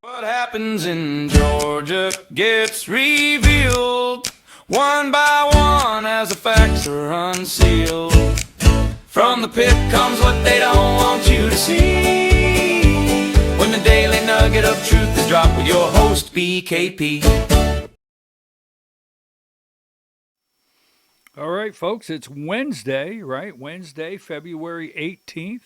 What happens in Georgia gets revealed one by one as the facts are unsealed. From the pit comes what they don't want you to see. When the daily nugget of truth is dropped with your host, BKP. All right, folks, it's Wednesday, right? Wednesday, February 18th.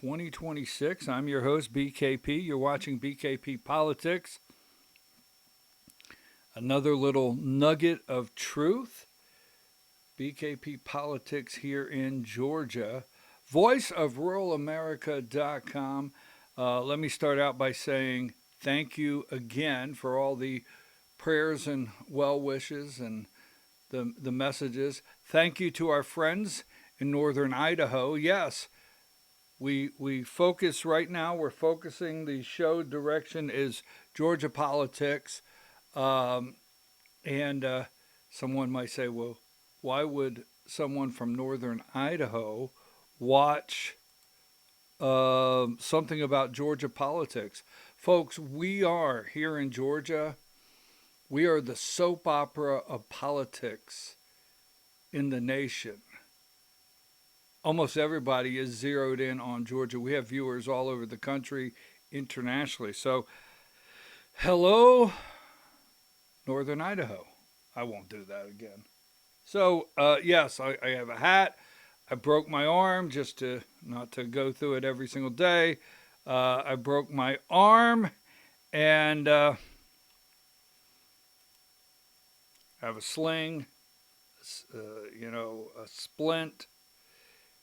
2026. I'm your host, BKP. You're watching BKP Politics. Another little nugget of truth. BKP Politics here in Georgia. VoiceOfRuralAmerica.com. Let me start out by saying thank you again for all the prayers and well wishes and the messages. Thank you to our friends in northern Idaho. Yes, we focus right now. We're focusing. The show direction is Georgia politics, and someone might say, "Well, why would someone from northern Idaho watch something about Georgia politics?" Folks, we are here in Georgia. We are the soap opera of politics in the nation. Almost everybody is zeroed in on Georgia. We have viewers all over the country, internationally. So, hello, Northern Idaho. I won't do that again. So, yes, I have a hat. I broke my arm just to not to go through it every single day. I broke my arm, and I have a sling, a splint,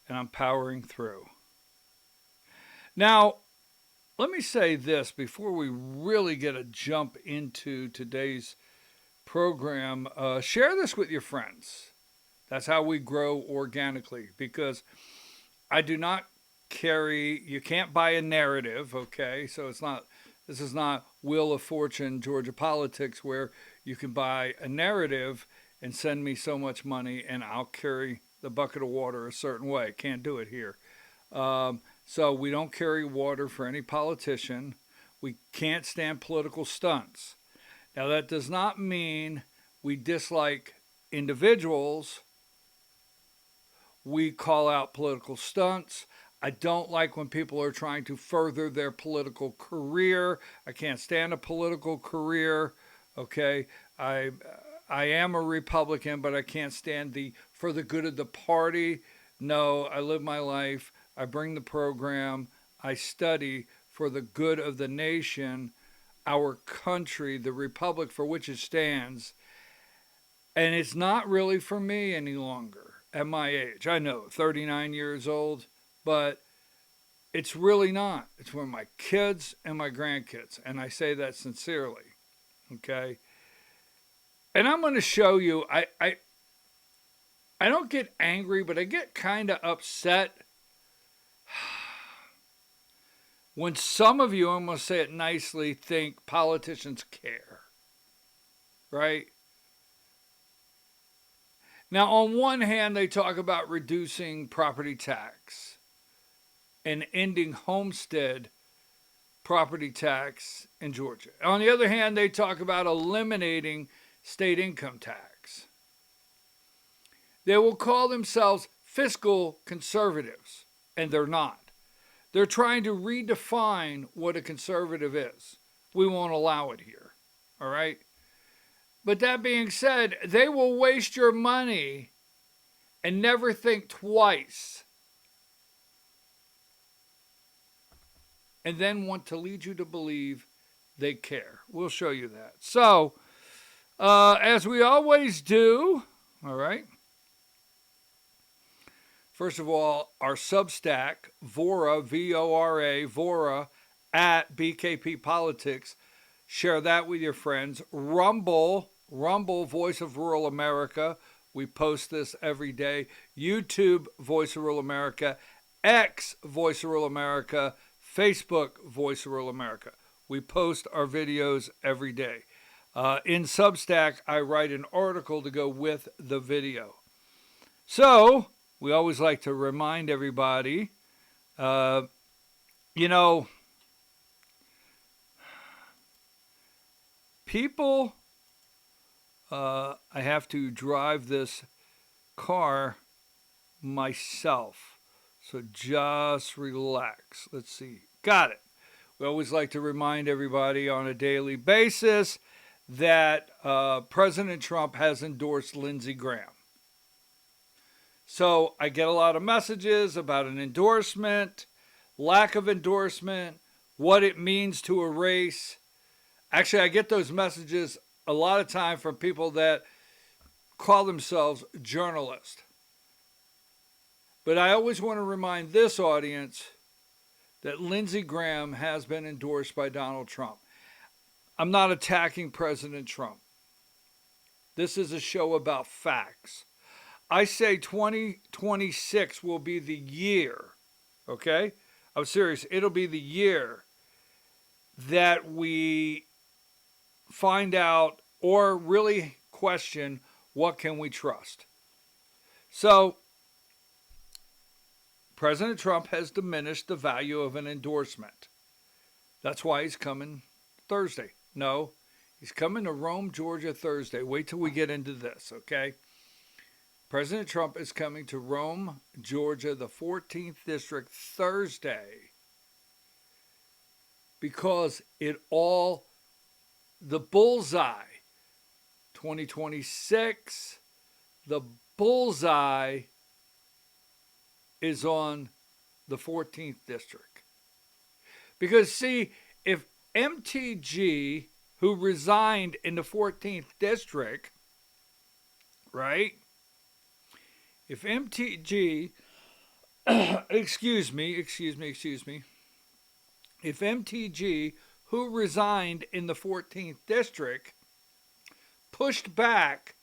and I'm powering through. Now, let me say this before we really get a jump into today's program. Share this with your friends. That's how we grow organically, because I do not carry, you can't buy a narrative, okay? So this is not Wheel of Fortune, Georgia politics, where you can buy a narrative and send me so much money and I'll carry the bucket of water a certain way. Can't do it here. So we don't carry water for any politician. We can't stand political stunts. Now, that does not mean we dislike individuals. We call out political stunts. I don't like when people are trying to further their political career. I can't stand a political career. Okay, I am a Republican, but I can't stand the for the good of the party. No, I live my life. I bring the program. I study for the good of the nation, our country, the republic for which it stands. And it's not really for me any longer at my age. I know, 39 years old, but it's really not. It's for my kids and my grandkids. And I say that sincerely. Okay? And I'm going to show you, I don't get angry, but I get kind of upset when some of you, I'm going to say it nicely, think politicians care. Right? Now, on one hand, they talk about reducing property tax and ending homestead property tax in Georgia. On the other hand, they talk about eliminating state income tax. They will call themselves fiscal conservatives, and they're not. They're trying to redefine what a conservative is. We won't allow it here, all right? But that being said, they will waste your money and never think twice, and then want to lead you to believe they care. We'll show you that. So, as we always do, all right? First of all, our Substack, Vora, V-O-R-A, Vora, at BKP Politics. Share that with your friends. Rumble, Voice of Rural America. We post this every day. YouTube, Voice of Rural America. X, Voice of Rural America. Facebook, Voice of Rural America. We post our videos every day. In Substack, I write an article to go with the video. So, we always like to remind everybody, People, I have to drive this car myself. So just relax. Let's see. Got it. We always like to remind everybody on a daily basis that President Trump has endorsed Lindsey Graham. So I get a lot of messages about an endorsement, lack of endorsement, what it means to a race. Actually, I get those messages a lot of time from people that call themselves journalists. But I always want to remind this audience that Lindsey Graham has been endorsed by Donald Trump. I'm not attacking President Trump. This is a show about facts. I say 2026 will be the year, okay? I'm serious. It'll be the year that we find out or really question what can we trust. So, President Trump has diminished the value of an endorsement. That's why he's coming Thursday. No, he's coming to Rome, Georgia Thursday. Wait till we get into this, okay? President Trump is coming to Rome, Georgia, the 14th District Thursday because the bullseye, 2026, the bullseye is on the 14th District. Because, see, if MTG, who resigned in the 14th District, right? If MTG, excuse me. If MTG, who resigned in the 14th District, pushed back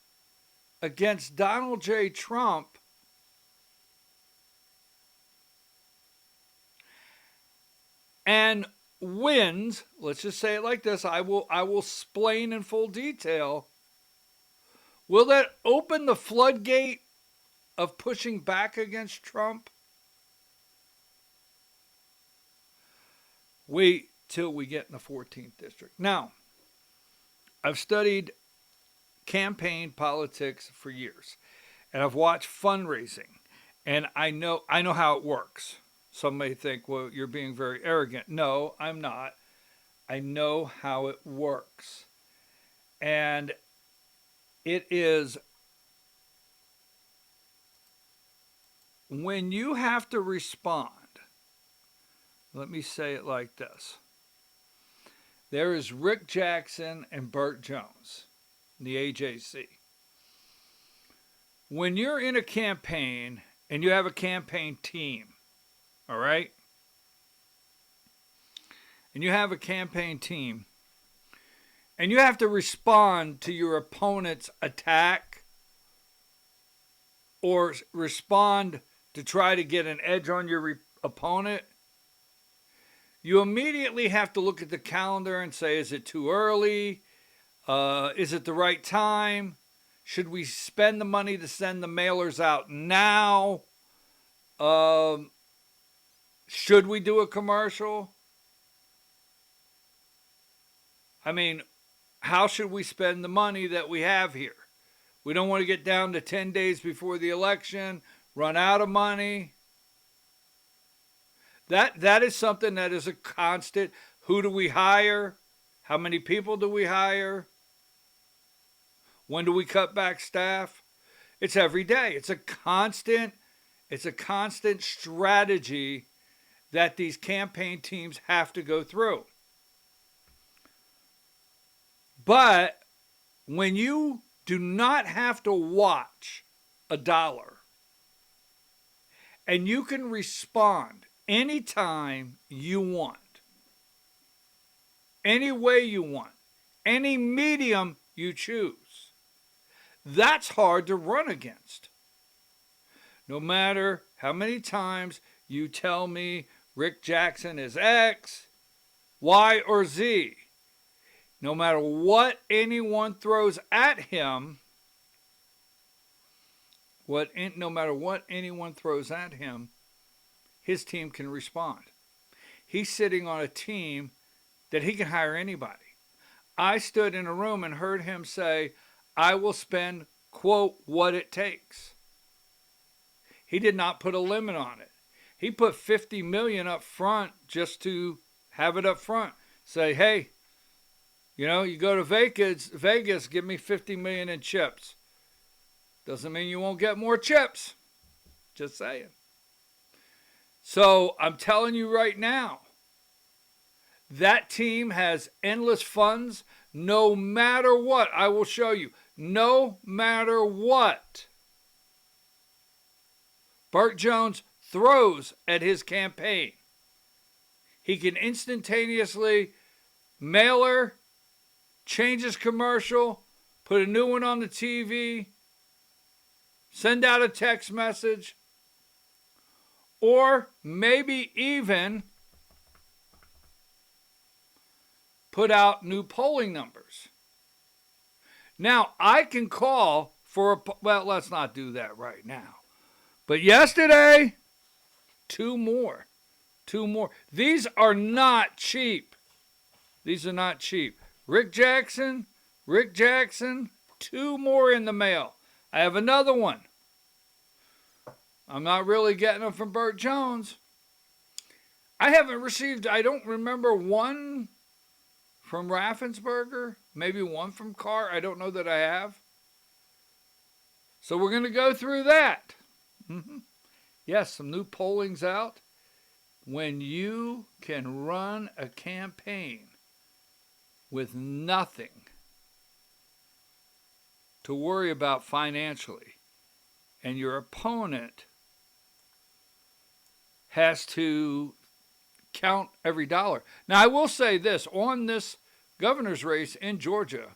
against Donald J. Trump, and wins, let's just say it like this, I will explain in full detail, will that open the floodgate of pushing back against Trump? Wait till we get in the 14th District. Now, I've studied campaign politics for years, and I've watched fundraising, and I know how it works. Some may think, well, you're being very arrogant. No, I'm not. I know how it works. And it is when you have to respond, let me say it like this. There is Rick Jackson and Burt Jones, the AJC. When you're in a campaign and you have a campaign team, all right? And you have a campaign team, and you have to respond to your opponent's attack or respond to try to get an edge on your opponent, you immediately have to look at the calendar and say, is it too early? Is it the right time? Should we spend the money to send the mailers out now? Should we do a commercial? I mean, how should we spend the money that we have here? We don't want to get down to 10 days before the election, run out of money. That is something that is a constant. Who do we hire? How many people do we hire? When do we cut back staff? It's every day. It's a constant strategy that these campaign teams have to go through. But when you do not have to watch a dollar and you can respond anytime you want, any way you want, any medium you choose, that's hard to run against. No matter how many times you tell me Rick Jackson is X, Y, or Z, no matter what anyone throws at him, his team can respond. He's sitting on a team that he can hire anybody. I stood in a room and heard him say, I will spend, quote, what it takes. He did not put a limit on it. He put 50 million up front just to have it up front. Say, hey, you know, you go to Vegas, give me 50 million in chips. Doesn't mean you won't get more chips. Just saying. So I'm telling you right now, that team has endless funds no matter what. I will show you. No matter what. Burt Jones throws at his campaign. He can instantaneously mailer, change his commercial, put a new one on the TV, send out a text message, or maybe even put out new polling numbers. Now, I can call for well, let's not do that right now. But yesterday, two more. These are not cheap. These are not cheap. Rick Jackson, two more in the mail. I have another one. I'm not really getting them from Burt Jones. I haven't received, I don't remember one from Raffensperger, maybe one from Carr. I don't know that I have. So we're going to go through that. Yes, some new polling's out. When you can run a campaign with nothing to worry about financially, and your opponent has to count every dollar. Now, I will say this, on this governor's race in Georgia,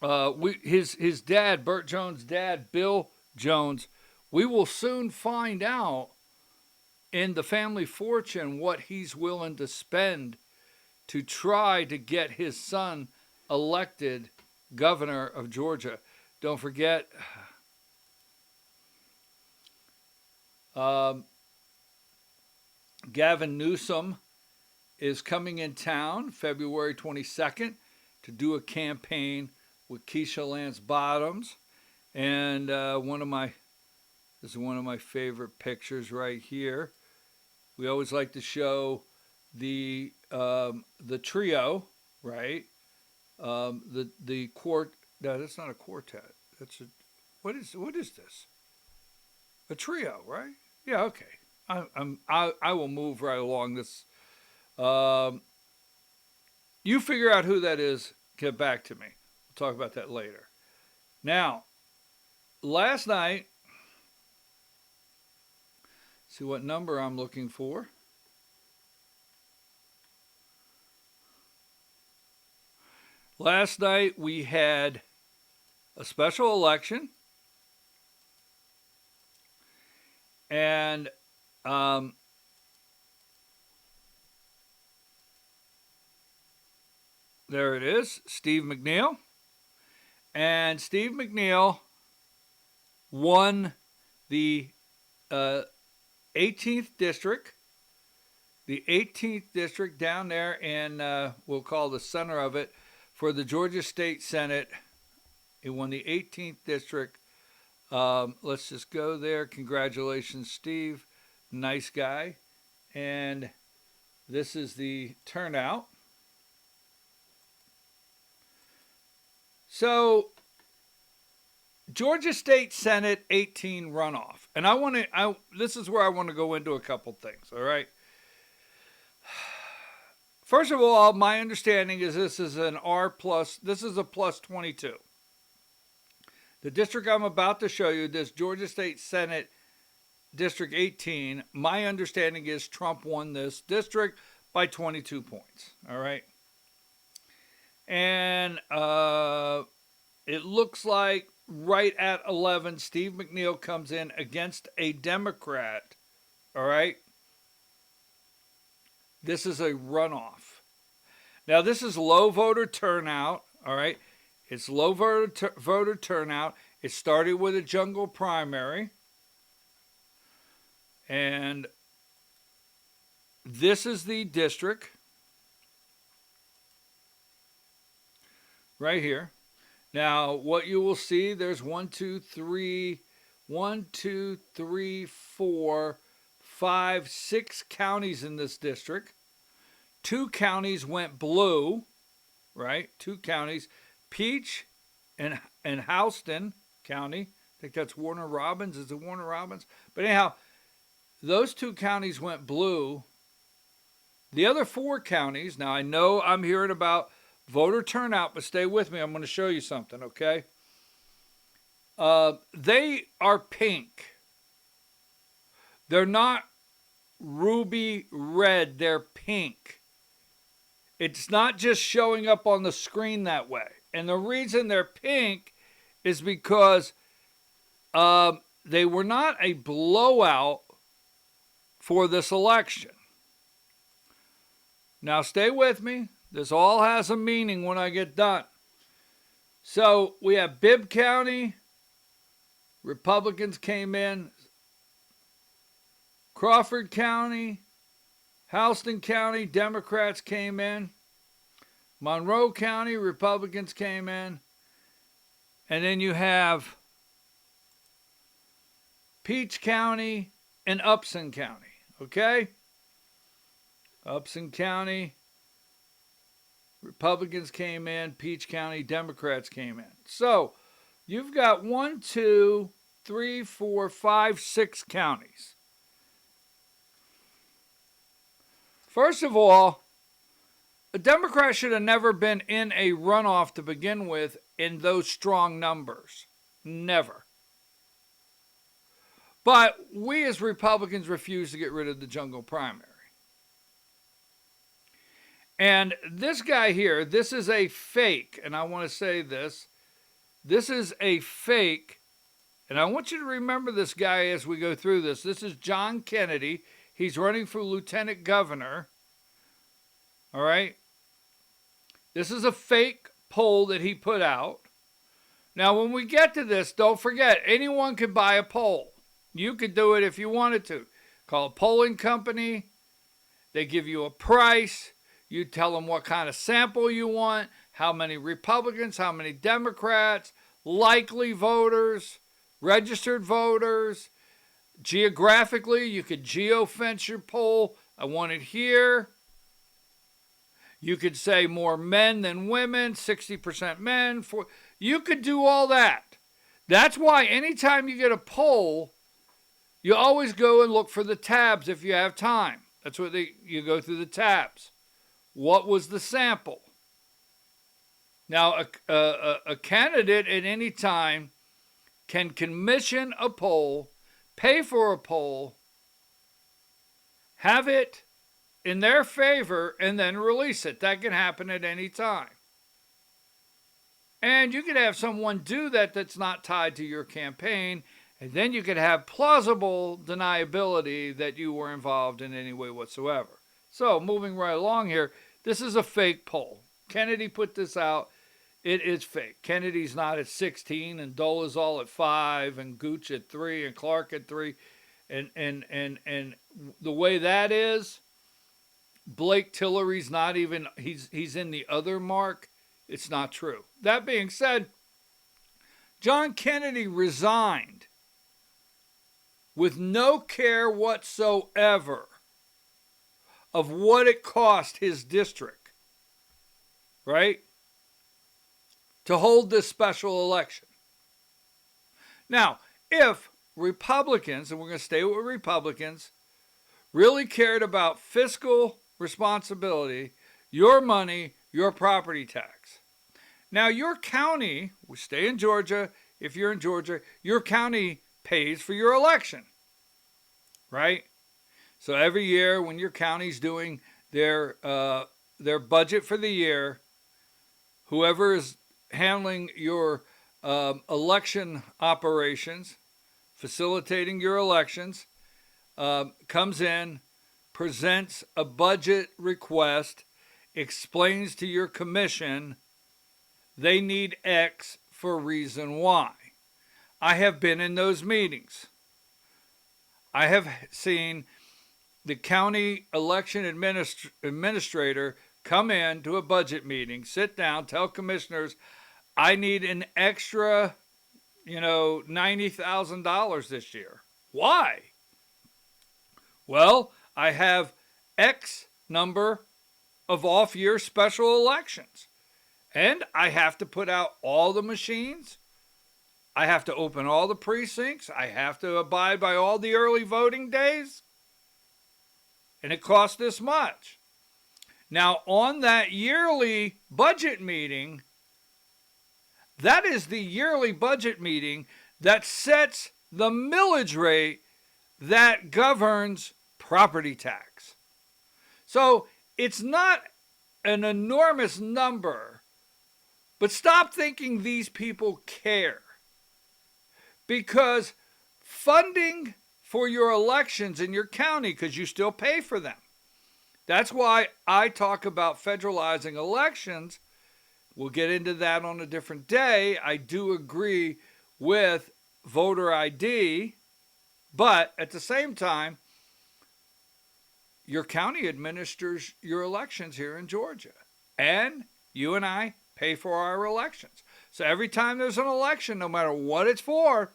his dad, Burt Jones' dad, Bill Jones, we will soon find out in the family fortune what he's willing to spend to try to get his son elected governor of Georgia. Don't forget, Gavin Newsom is coming in town February 22nd to do a campaign with Keisha Lance Bottoms. And this is one of my favorite pictures right here. We always like to show the trio, right? The quart. No, that's not a quartet. That's a what is this? A trio, right? Yeah, okay. I will move right along this. You figure out who that is. Get back to me. We'll talk about that later. Now, last night. See what number I'm looking for. Last night we had a special election. And there it is, Steve McNeil. And Steve McNeil won the 18th district. The 18th district down there in, we'll call the center of it, for the Georgia State Senate. He won the 18th district. Let's just go there. Congratulations, Steve. Nice guy. And this is the turnout. So, Georgia State Senate 18 runoff. And this is where I want to go into a couple things, all right? First of all, my understanding is this is an this is a plus 22. The district I'm about to show you, this Georgia State Senate District 18, my understanding is Trump won this district by 22 points, all right? And it looks like right at 11, Steve McNeil comes in against a Democrat, all right? This is a runoff. Now, this is low voter turnout, all right? It's low voter turnout. It started with a jungle primary. And this is the district. right here. Now, what you will see, there's 6 counties in this district. 2 counties went blue, right? 2 counties, Peach and Houston County. I think that's Warner Robins. Is it Warner Robins? But anyhow, those 2 counties went blue. The other 4 counties, now I know I'm hearing about voter turnout, but stay with me. I'm going to show you something, okay? They are pink. They're not ruby red. They're pink. It's not just showing up on the screen that way. And the reason they're pink is because they were not a blowout for this election. Now stay with me. This all has a meaning when I get done. So we have Bibb County. Republicans came in. Crawford County. Houston County, Democrats came in. Monroe County, Republicans came in. And then you have Peach County and Upson County. Okay? Upson County, Republicans came in. Peach County, Democrats came in. So you've got 1, 2, 3, 4, 5, 6 counties. First of all, a Democrat should have never been in a runoff to begin with in those strong numbers. Never. But we as Republicans refuse to get rid of the jungle primary. And this guy here, this is a fake, and I want to say this. This is a fake, and I want you to remember this guy as we go through this. This is John Kennedy. He's running for lieutenant governor. All right? This is a fake poll that he put out. Now, when we get to this, don't forget, anyone can buy a poll. You could do it if you wanted to. Call a polling company. They give you a price. You tell them what kind of sample you want, how many Republicans, how many Democrats, likely voters, registered voters. Geographically, you could geofence your poll. I want it here. You could say more men than women, 60% men. You could do all that. That's why anytime you get a poll, you always go and look for the tabs if you have time. That's what you go through the tabs. What was the sample? Now, a candidate at any time can commission a poll, pay for a poll, have it in their favor, and then release it. That can happen at any time. And you could have someone do that that's not tied to your campaign, and then you could have plausible deniability that you were involved in any way whatsoever. So, moving right along here, this is a fake poll. Kennedy put this out. It is fake. Kennedy's not at 16, and Dolezal at 5, and Gooch at 3, and Clark at 3. And the way that is, Blake Tillery's not even, he's in the other mark. It's not true. That being said, John Kennedy resigned with no care whatsoever of what it cost his district, right, to hold this special election. Now, if Republicans, and we're going to stay with Republicans, really cared about fiscal responsibility, your money, your property tax. Now, your county, we stay in Georgia, if you're in Georgia, your county pays for your election, right? So every year when your county's doing their budget for the year, whoever is handling your election operations, facilitating your elections, comes in, presents a budget request, explains to your commission they need X for reason Y. I have been in those meetings. I have seen the county election administrator come in to a budget meeting, sit down, tell commissioners, I need an extra, $90,000 this year. Why? Well, I have X number of off-year special elections, and I have to put out all the machines. I have to open all the precincts. I have to abide by all the early voting days. And it costs this much. Now, on that yearly budget meeting, that is the yearly budget meeting that sets the millage rate that governs property tax. So it's not an enormous number, but stop thinking these people care. Because funding for your elections in your county, because you still pay for them. That's why I talk about federalizing elections. We'll get into that on a different day. I do agree with voter ID, but at the same time, your county administers your elections here in Georgia. And you and I pay for our elections. So every time there's an election, no matter what it's for,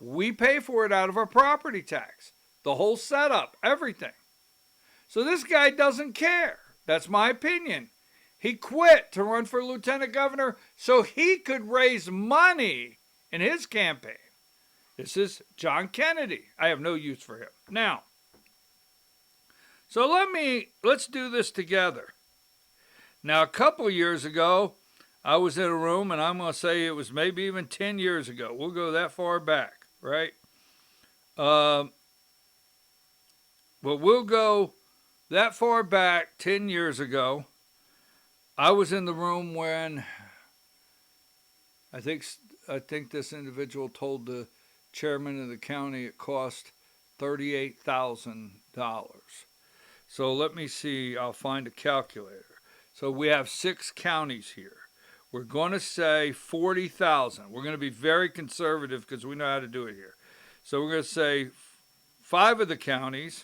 we pay for it out of our property tax. The whole setup, everything. So this guy doesn't care. That's my opinion. He quit to run for lieutenant governor so he could raise money in his campaign. This is John Kennedy. I have no use for him. Now, so let's do this together. Now, a couple years ago, I was in a room, and I'm going to say it was maybe even 10 years ago. We'll go that far back, right? But we'll go that far back 10 years ago. I was in the room when I think this individual told the chairman of the county it cost $38,000. So let me see. I'll find a calculator. So we have 6 counties here. We're going to say 40,000. We're going to be very conservative because we know how to do it here. So we're going to say 5 of the counties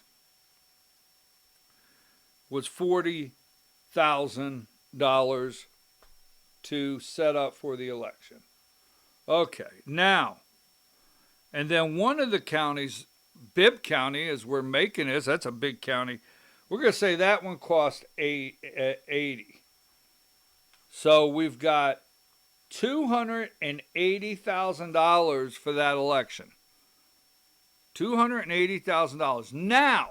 was $40,000 to set up for the election. Okay, now, and then one of the counties, Bibb County, as we're making this, that's a big county. We're going to say that one cost $80,000. So we've got $280,000 for that election. $280,000. Now,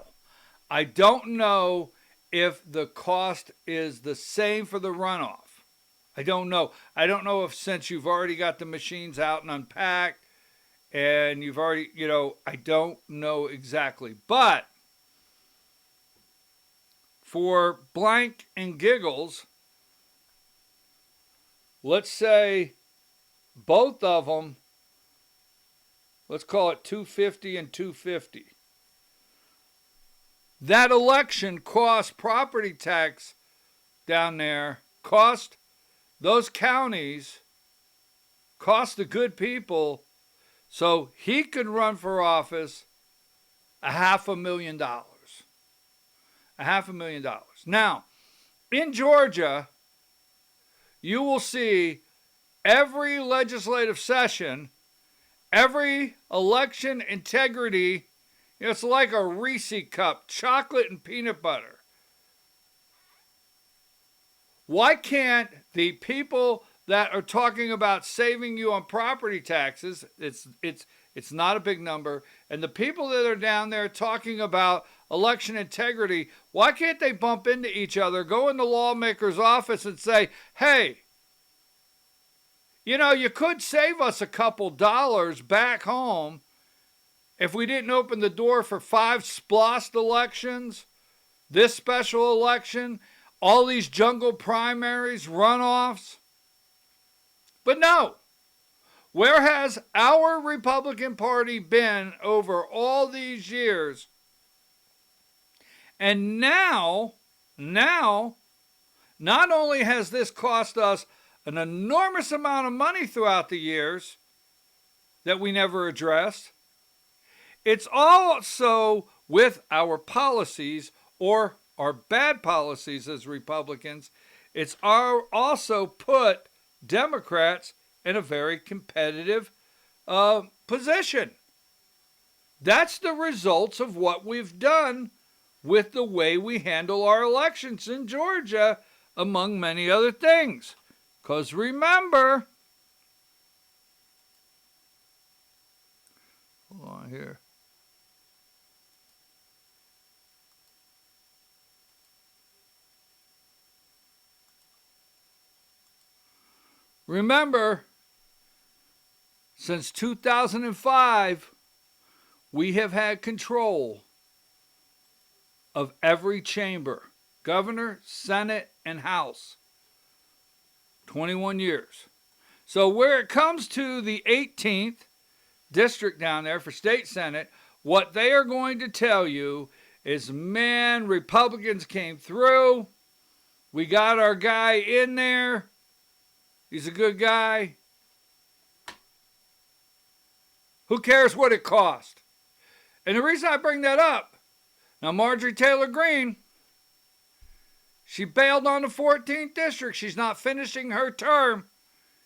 I don't know if the cost is the same for the runoff. I don't know. I don't know if since you've already got the machines out and unpacked and you've already, I don't know exactly. But for blank and giggles, let's say both of them, let's call it 250 and 250. That election cost property tax down there, cost those counties, cost the good people, so he could run for office $500,000. $500,000. Now, in Georgia, you will see every legislative session, every election integrity, it's like a Reese cup, chocolate and peanut butter. Why can't the people that are talking about saving you on property taxes, it's not a big number, and the people that are down there talking about election integrity, why can't they bump into each other, go in the lawmaker's office and say, hey, you could save us a couple dollars back home if we didn't open the door for 5 splost elections, this special election, all these jungle primaries, runoffs. But no. Where has our Republican Party been over all these years? And now, not only has this cost us an enormous amount of money throughout the years that we never addressed, it's also with our policies or our bad policies as Republicans, it's also put Democrats in a very competitive position. That's the results of what we've done with the way we handle our elections in Georgia, among many other things. Because remember, hold on here. Remember, since 2005, we have had control of every chamber, governor, Senate, and House. 21 years. So where it comes to the 18th district down there for state Senate, what they are going to tell you is, man, Republicans came through. We got our guy in there. He's a good guy. Who cares what it cost? And the reason I bring that up, now Marjorie Taylor Greene, she bailed on the 14th district. She's not finishing her term.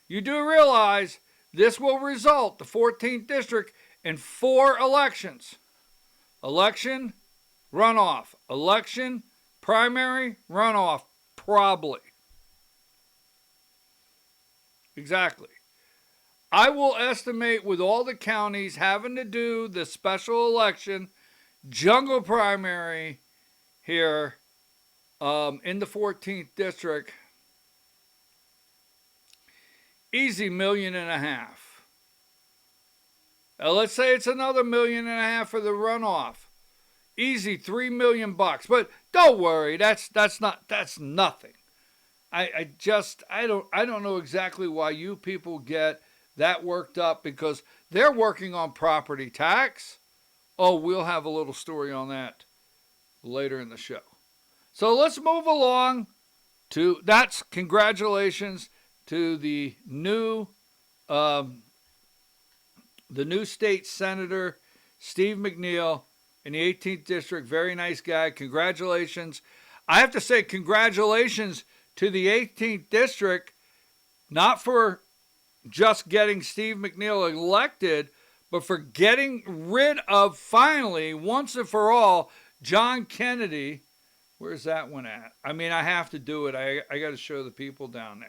You do realize this will result, the 14th district, in 4 elections. Election, runoff. Election, primary, runoff. Probably. Exactly. I will estimate with all the counties having to do the special election, jungle primary here in the 14th district, easy $1.5 million. Let's say it's another $1.5 million for the runoff. Easy $3 million. But don't worry, that's nothing. I don't know exactly why you people get that worked up, because they're working on property tax. Oh, we'll have a little story on that later in the show. So let's move along to, that's congratulations to the new state senator, Steve McNeil in the 18th district. Very nice guy. Congratulations. I have to say congratulations to the 18th district, not for just getting Steve McNeil elected, but for getting rid of, finally, once and for all, John Kennedy. Where's that one at? I mean, I have to do it. I got to show the people down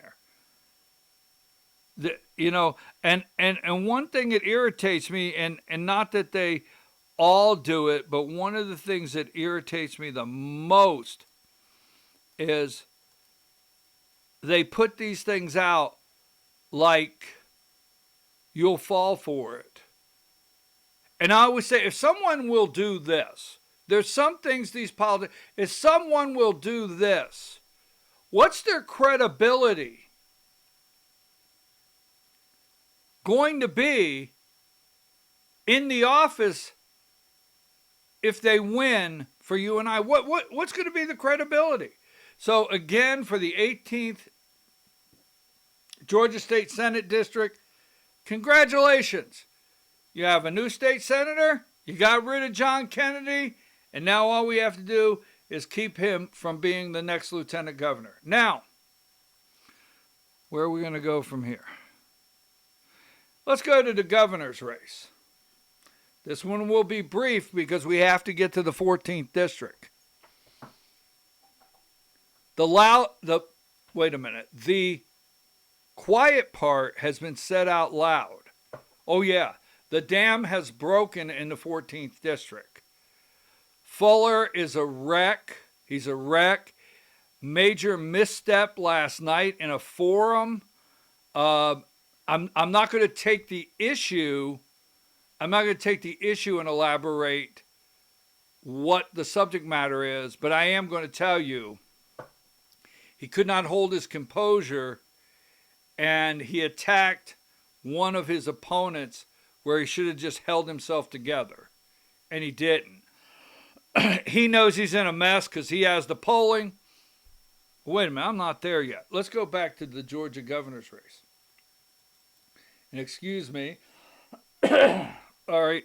there. And one thing that irritates me, and not that they all do it, but one of the things that irritates me the most is they put these things out like you'll fall for it. And I always say, if someone will do this, there's some things these politics, if someone will do this, what's their credibility going to be in the office if they win for you and I? What's going to be the credibility? So again, for the 18th Georgia State Senate District, congratulations. You have a new state senator, you got rid of John Kennedy, and now all we have to do is keep him from being the next lieutenant governor. Now, where are we going to go from here? Let's go to the governor's race. This one will be brief because we have to get to the 14th district. Wait a minute. The quiet part has been said out loud. Oh yeah, the dam has broken in the 14th district. Fuller is a wreck. He's a wreck. Major misstep last night in a forum. I'm not going to take the issue. I'm not going to take the issue and elaborate what the subject matter is, but I am going to tell you he could not hold his composure, and he attacked one of his opponents where he should have just held himself together, and he didn't. He knows he's in a mess because he has the polling. Wait a minute, I'm not there yet. Let's go back to the Georgia governor's race. And excuse me. All right.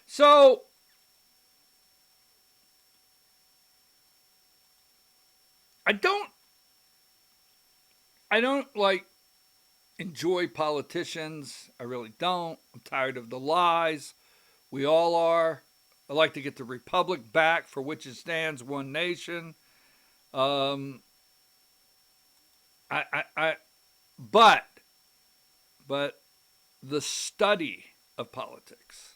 So I don't like enjoy politicians. I really don't. I'm tired of the lies. We all are. I like to get the republic back for which it stands, one nation. Um, I but the study of politics,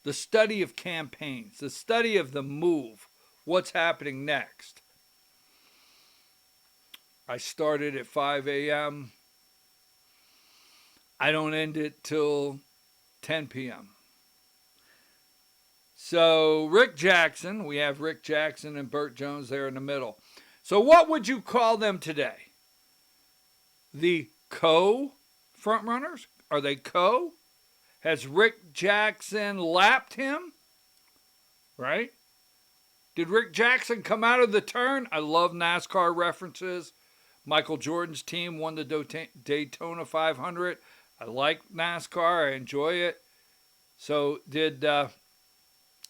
the study of campaigns, the study of the move, what's happening next. I started at 5 a.m. I don't end it till 10 p.m. So Rick Jackson, we have Rick Jackson and Burt Jones there in the middle. So what would you call them today? The co-frontrunners? Are they co? Has Rick Jackson lapped him? Right? Did Rick Jackson come out of the turn? I love NASCAR references. Michael Jordan's team won the Daytona 500. I like NASCAR. I enjoy it. So did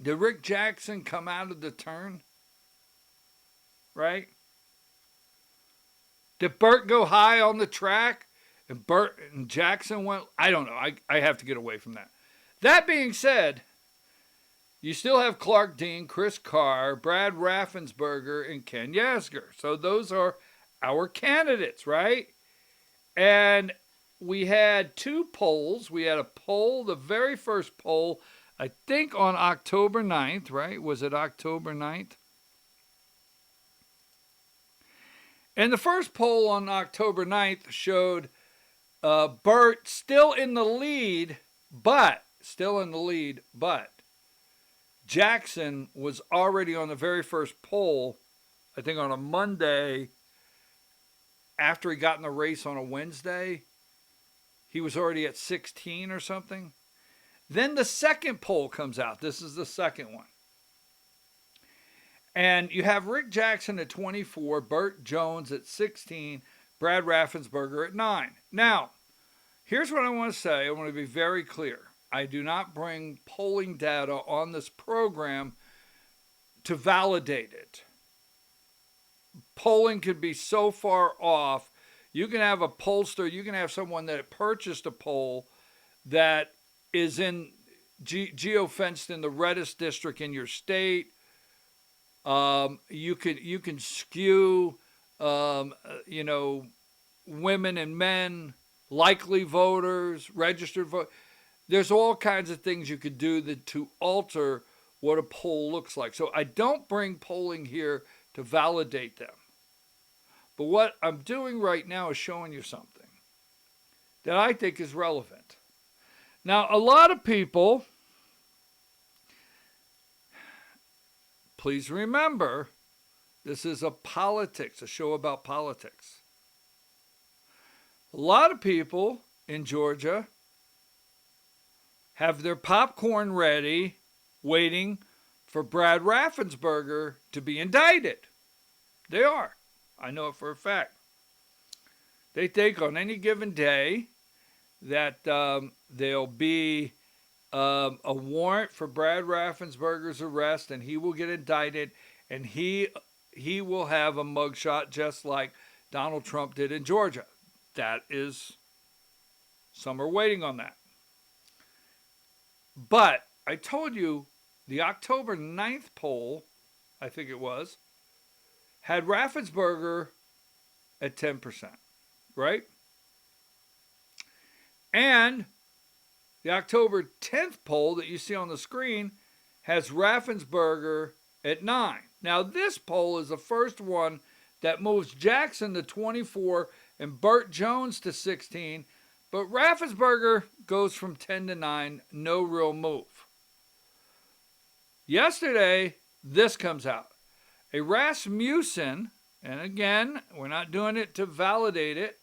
Rick Jackson come out of the turn? Right? Did Burt go high on the track and Burt and Jackson went? I don't know. I have to get away from that. That being said, you still have Clark Dean, Chris Carr, Brad Raffensperger, and Ken Yasgur. So those are our candidates, right? And we had two polls. We had a poll, the very first poll, I think on October 9th, right? Was it October 9th? And the first poll on October 9th showed Burt still in the lead, but Jackson was already on the very first poll, I think on a Monday, after he got in the race on a Wednesday. He was already at 16 or something. Then the second poll comes out. This is the second one. And you have Rick Jackson at 24, Burt Jones at 16, Brad Raffensperger at 9. Now, here's what I want to say. I want to be very clear. I do not bring polling data on this program to validate it. Polling could be so far off. You can have a pollster, you can have someone that purchased a poll that is in geofenced in the reddest district in your state. You can skew, women and men, likely voters, registered voters. There's all kinds of things you could do to alter what a poll looks like. So I don't bring polling here to validate them. But what I'm doing right now is showing you something that I think is relevant. Now, a lot of people, please remember, this is a show about politics. A lot of people in Georgia have their popcorn ready, waiting for Brad Raffensperger to be indicted. They are. I know it for a fact. They think on any given day that there'll be a warrant for Brad Raffensperger's arrest, and he will get indicted, and he will have a mugshot just like Donald Trump did in Georgia. That is, some are waiting on that. But I told you the October 9th poll, I think it was, had Raffensperger at 10%, right? And the October 10th poll that you see on the screen has Raffensperger at 9. Now, this poll is the first one that moves Jackson to 24 and Burt Jones to 16, but Raffensperger goes from 10 to 9, no real move. Yesterday, this comes out. A Rasmussen, and again, we're not doing it to validate it,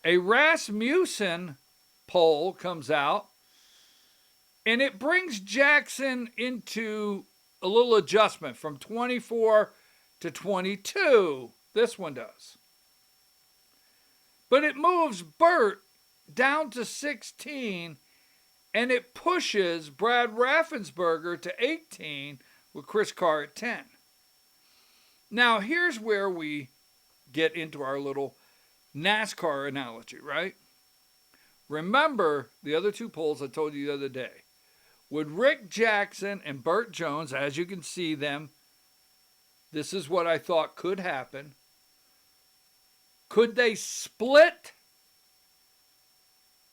a Rasmussen poll comes out, and it brings Jackson into a little adjustment from 24 to 22. This one does. But it moves Burt down to 16, and it pushes Brad Raffensperger to 18 with Chris Carr at 10. Now, here's where we get into our little NASCAR analogy, right? Remember the other two polls I told you the other day. Would Rick Jackson and Burt Jones, as you can see them, this is what I thought could happen. Could they split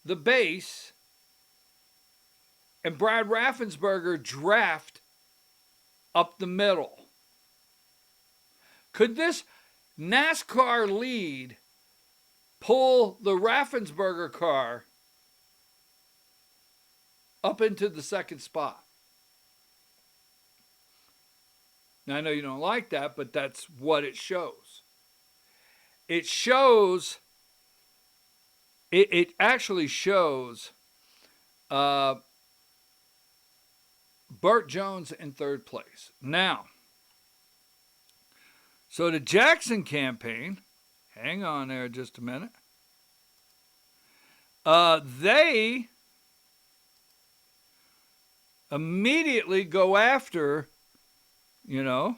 the base and Brad Raffensperger draft up the middle? Could this NASCAR lead pull the Raffensperger car up into the second spot? Now, I know you don't like that, but that's what it shows. It shows, it actually shows Burt Jones in third place. Now, so the Jackson campaign, hang on there just a minute, they immediately go after, they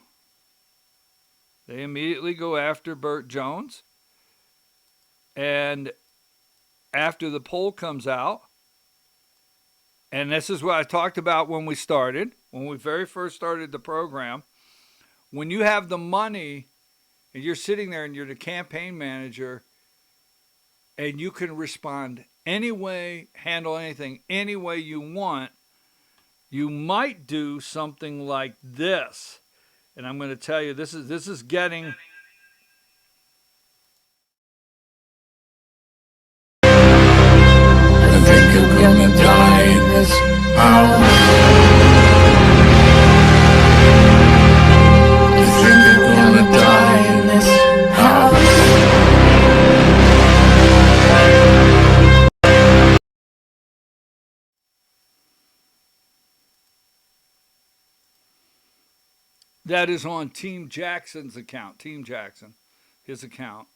immediately go after Burt Jones. And after the poll comes out, and this is what I talked about when we very first started the program, when you have the money and you're sitting there and you're the campaign manager and you can respond any way, handle anything any way you want, you might do something like this. And I'm going to tell you, this is getting... I think I'm gonna die in this house. I think I'm gonna die in this house. That is on Team Jackson's account. Team Jackson, his account,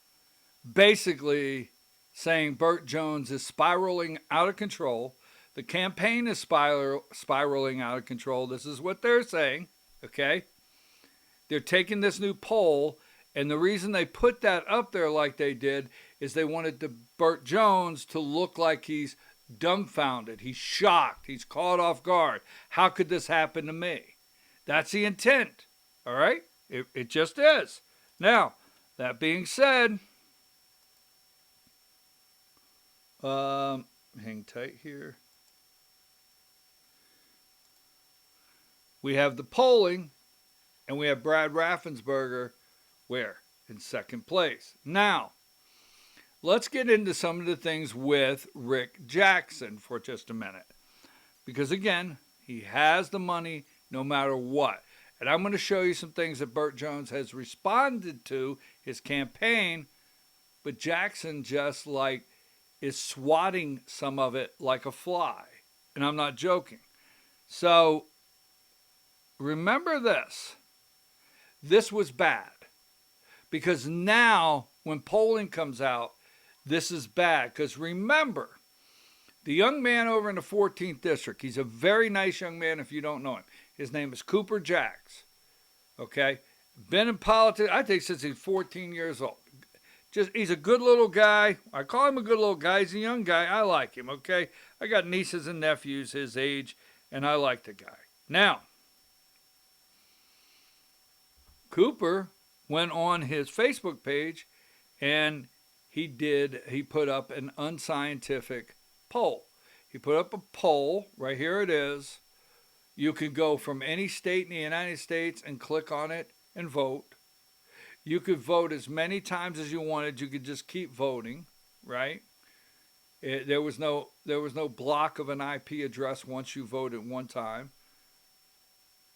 basically saying Burt Jones is spiraling out of control. The campaign is spiraling out of control. This is what they're saying, okay? They're taking this new poll, and the reason they put that up there like they did is they wanted Burt Jones to look like he's dumbfounded. He's shocked. He's caught off guard. How could this happen to me? That's the intent. All right? It just is. Now, that being said, hang tight here. We have the polling, and we have Brad Raffensperger, where? In second place. Now, let's get into some of the things with Rick Jackson for just a minute. Because again, he has the money no matter what. And I'm going to show you some things that Burt Jones has responded to, his campaign, but Jackson just is swatting some of it like a fly. And I'm not joking. So remember this. This was bad. Because now when polling comes out, this is bad. Because remember, the young man over in the 14th district, he's a very nice young man if you don't know him. His name is Cooper Jacks. Okay? Been in politics, I think, since he's 14 years old. He's a good little guy. I call him a good little guy. He's a young guy. I like him, okay? I got nieces and nephews his age, and I like the guy. Now, Cooper went on his Facebook page, and he put up an unscientific poll. He put up a poll. Right here it is. You could go from any state in the United States and click on it and vote. You could vote as many times as you wanted. You could just keep voting, right? There was no block of an IP address once you voted one time.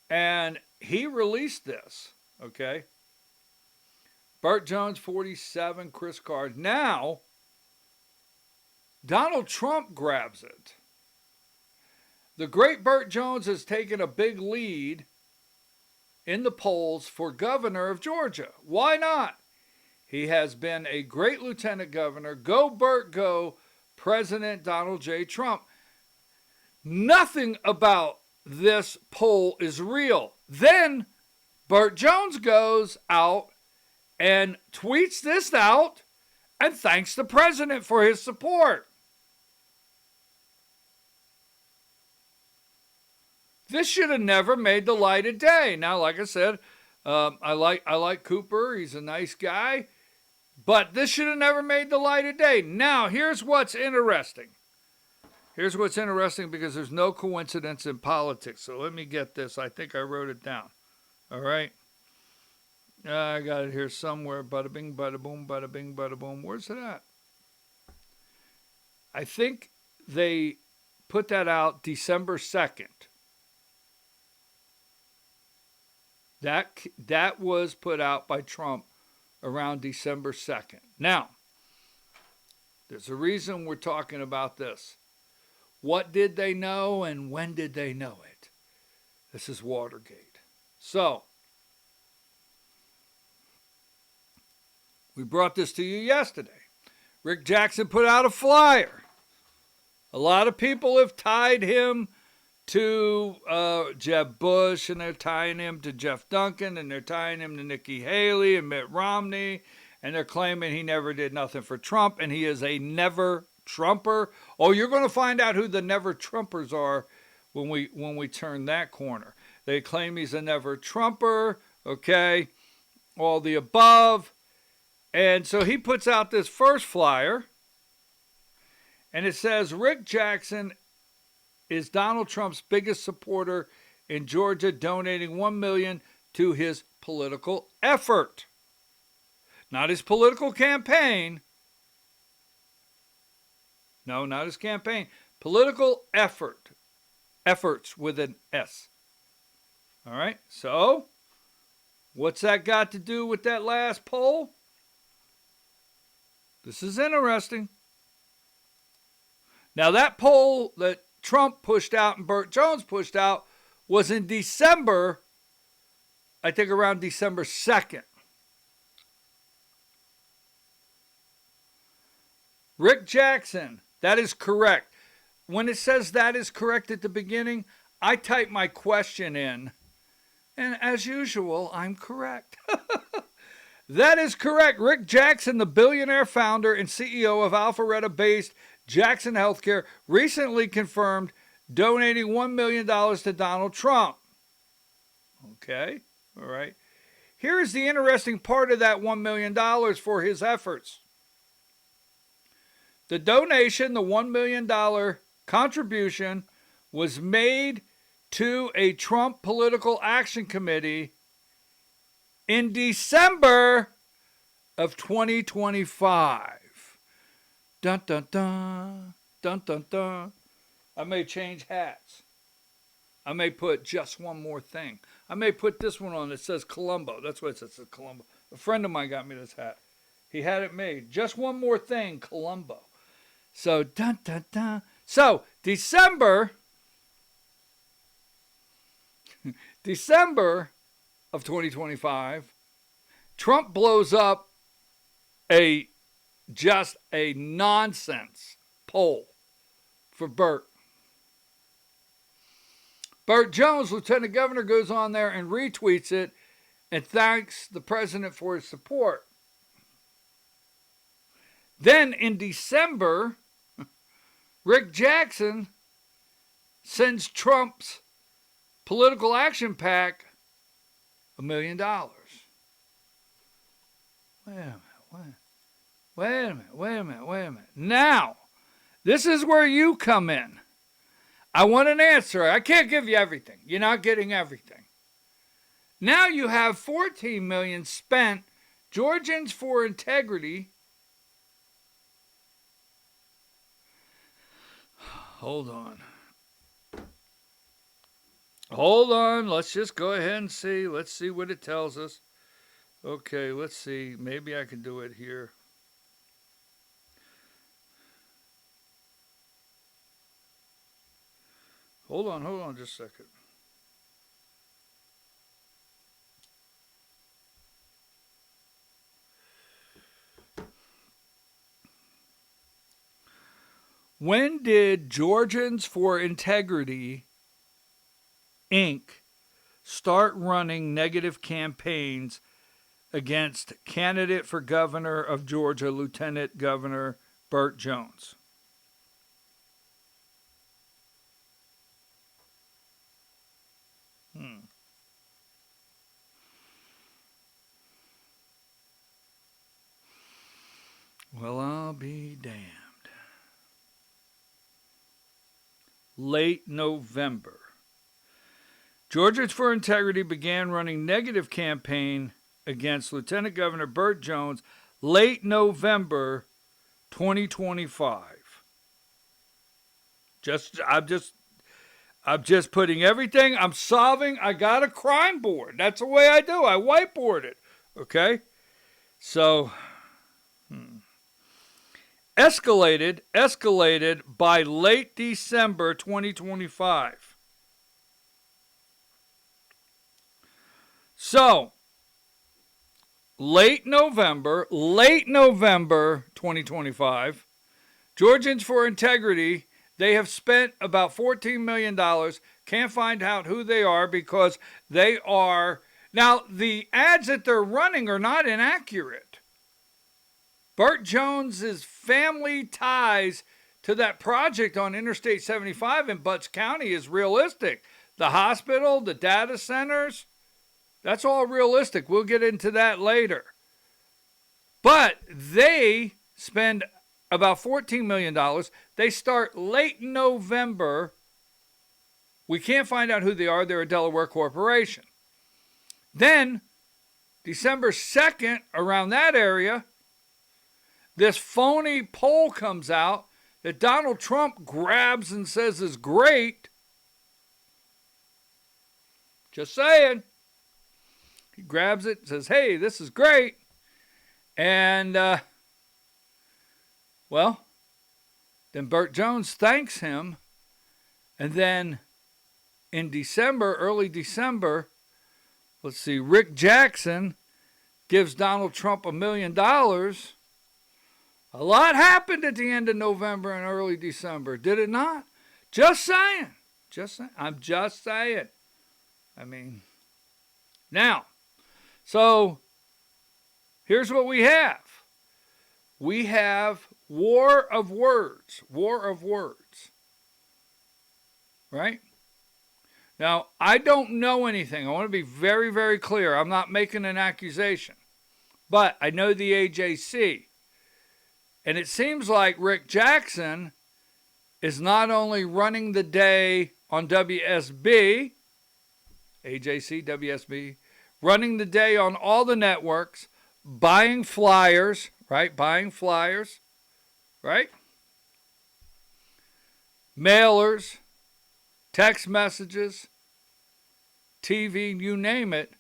And he released this, okay? Burt Jones, 47, Chris Card. Now, Donald Trump grabs it. The great Burt Jones has taken a big lead in the polls for governor of Georgia. Why not? He has been a great lieutenant governor. Go, Burt, go, President Donald J. Trump. Nothing about this poll is real. Then Burt Jones goes out and tweets this out and thanks the president for his support. This should have never made the light of day. Now, like I said, I like Cooper. He's a nice guy. But this should have never made the light of day. Now, here's what's interesting. Here's what's interesting, because there's no coincidence in politics. So let me get this. I think I wrote it down. All right. I got it here somewhere. Bada bing, bada boom, bada bing, bada boom. Where's it at? I think they put that out December 2nd. That was put out by Trump around December 2nd. Now, there's a reason we're talking about this. What did they know and when did they know it? This is Watergate. So, we brought this to you yesterday. Rick Jackson put out a flyer. A lot of people have tied him to Jeb Bush, and they're tying him to Jeff Duncan, and they're tying him to Nikki Haley and Mitt Romney, and they're claiming he never did nothing for Trump, and he is a never-Trumper. Oh, you're going to find out who the never-Trumpers are when we turn that corner. They claim he's a never-Trumper, okay, all the above. And so he puts out this first flyer, and it says, Rick Jackson is Donald Trump's biggest supporter in Georgia, donating $1 million to his political effort. Not his political campaign. No, not his campaign. Political effort. Efforts with an S. All right, so what's that got to do with that last poll? This is interesting. Now, that poll that Trump pushed out and Burt Jones pushed out was in December, I think around December 2nd. Rick Jackson, that is correct. When it says that is correct at the beginning, I type my question in, and as usual, I'm correct. That is correct. Rick Jackson, the billionaire founder and CEO of Alpharetta-based Jackson Healthcare, recently confirmed donating $1 million to Donald Trump. Okay, all right. Here's the interesting part of that $1 million for his efforts. The donation, the $1 million contribution, was made to a Trump Political Action Committee in December of 2025. Dun, dun, dun, dun, dun, dun. I may change hats. I may put just one more thing. I may put this one on that says Columbo. That's what it says, Columbo. A friend of mine got me this hat. He had it made. Just one more thing, Columbo. So, dun, dun, dun. So, December of 2025, Trump blows up just a nonsense poll for Burt. Burt Jones, Lieutenant Governor, goes on there and retweets it and thanks the president for his support. Then in December, Rick Jackson sends Trump's political action PAC $1 million. Wait a minute. Now, this is where you come in. I want an answer. I can't give you everything. You're not getting everything. Now you have $14 million spent. Georgians for Integrity. Hold on. Let's just go ahead and see. Let's see what it tells us. Okay, let's see. Maybe I can do it here. Hold on just a second. When did Georgians for Integrity, Inc. start running negative campaigns against candidate for governor of Georgia, Lieutenant Governor Burt Jones. Well, I'll be damned. Late November. Georgians for Integrity began running negative campaign against Lieutenant Governor Burt Jones late November 2025. I'm just putting everything. I'm solving. I got a crime board. That's the way I do. I whiteboard it. Okay? So, escalated by late December 2025. So, late November 2025, Georgians for Integrity, they have spent about $14 million. Can't find out who they are because they are... Now, the ads that they're running are not inaccurate. Burt Jones's family ties to that project on Interstate 75 in Butts County is realistic. The hospital, the data centers, that's all realistic. We'll get into that later. But they spend about $14 million. They start late November. We can't find out who they are. They're a Delaware corporation. Then, December 2nd, around that area, this phony poll comes out that Donald Trump grabs and says is great. Just saying. He grabs it and says, hey, this is great. And, well, then Burt Jones thanks him. And then in December, early December, let's see, Rick Jackson gives Donald Trump $1 million. A lot happened at the end of November and early December, did it not? Just saying. I'm just saying. I mean, now, so here's what we have. We have war of words. Right? Now, I don't know anything. I want to be very, very clear. I'm not making an accusation. But I know the AJC. And it seems like Rick Jackson is not only running the day on WSB, AJC, WSB, running the day on all the networks, buying flyers, right? Mailers, text messages, TV, you name it.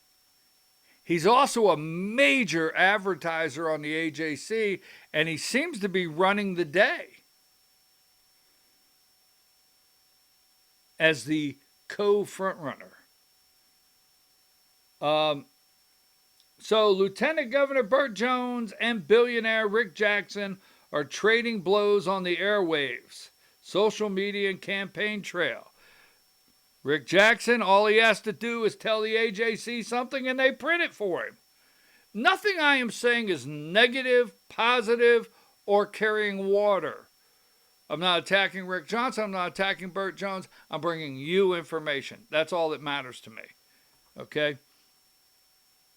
He's also a major advertiser on the AJC, and he seems to be running the day as the co-frontrunner. So Lieutenant Governor Burt Jones and billionaire Rick Jackson are trading blows on the airwaves, social media, and campaign trail. Rick Jackson, all he has to do is tell the AJC something and they print it for him. Nothing I am saying is negative, positive, or carrying water. I'm not attacking Rick Johnson. I'm not attacking Burt Jones. I'm bringing you information. That's all that matters to me. Okay?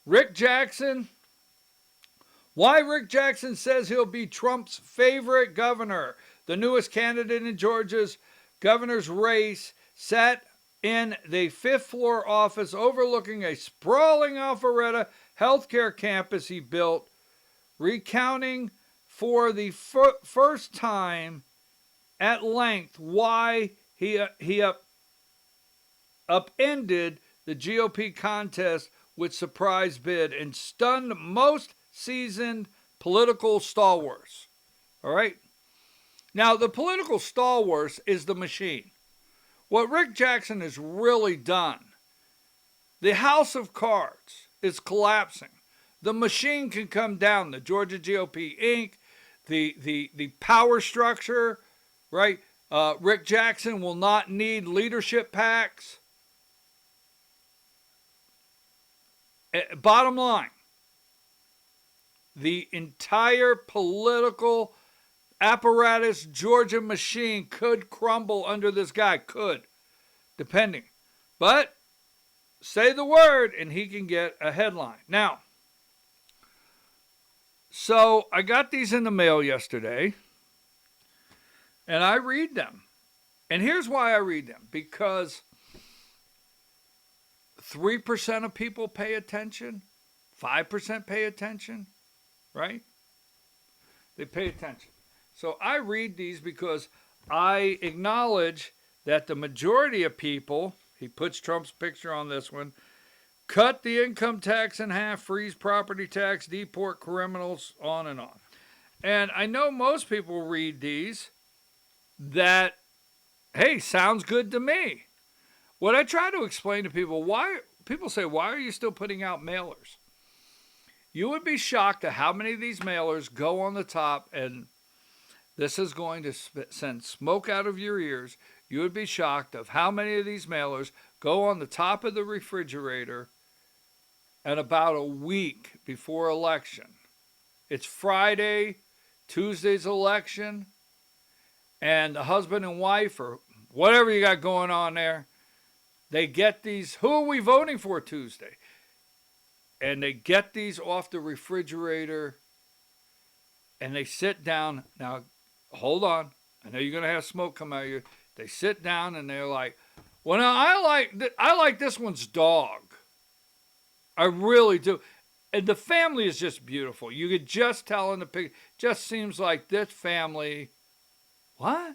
Rick Jackson. Why Rick Jackson says he'll be Trump's favorite governor. The newest candidate in Georgia's governor's race sat in the fifth floor office overlooking a sprawling Alpharetta healthcare campus he built, recounting for the first time at length why he upended the GOP contest with surprise bid and stunned most seasoned political stalwarts. All right? Now, the political stalwarts is the machine. What Rick Jackson has really done, the house of cards is collapsing. The machine can come down. The Georgia GOP Inc., the power structure, right? Rick Jackson will not need leadership PACs. Bottom line, the entire political apparatus, Georgia machine could crumble under this guy. Could, depending. But say the word and he can get a headline. Now, so I got these in the mail yesterday and I read them. And here's why I read them. Because 3% of people pay attention, 5% pay attention, right? They pay attention. So I read these because I acknowledge that the majority of people, he puts Trump's picture on this one, cut the income tax in half, freeze property tax, deport criminals, on and on. And I know most people read these that, hey, sounds good to me. What I try to explain to people, people say, why are you still putting out mailers? You would be shocked at how many of these mailers go on the top, and this is going to send smoke out of your ears. You would be shocked of how many of these mailers go on the top of the refrigerator at about a week before election. It's Friday, Tuesday's election, and the husband and wife, or whatever you got going on there, they get these, who are we voting for Tuesday? And they get these off the refrigerator and they sit down. Now, hold on. I know you're going to have smoke come out of you. They sit down and they're like, well, now I like this one's dog. I really do. And the family is just beautiful. You could just tell in the picture, just seems like this family, what?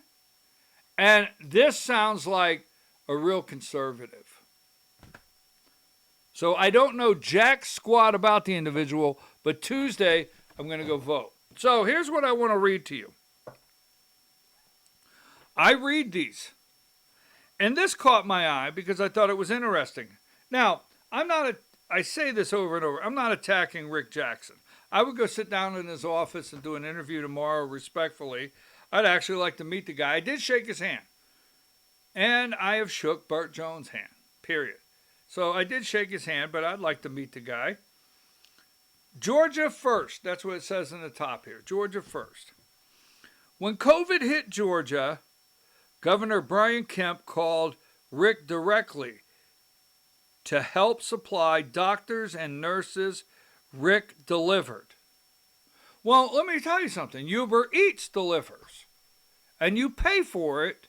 And this sounds like a real conservative. So I don't know jack squat about the individual, but Tuesday I'm going to go vote. So here's what I want to read to you. I read these, and this caught my eye because I thought it was interesting. Now, I say this over and over, I'm not attacking Rick Jackson. I would go sit down in his office and do an interview tomorrow respectfully. I'd actually like to meet the guy. I did shake his hand. And I have shook Bart Jones' hand, period. So I did shake his hand, but I'd like to meet the guy. Georgia first. That's what it says in the top here. Georgia first. When COVID hit Georgia, Governor Brian Kemp called Rick directly to help supply doctors and nurses. Rick delivered. Well, let me tell you something. Uber Eats delivers. And you pay for it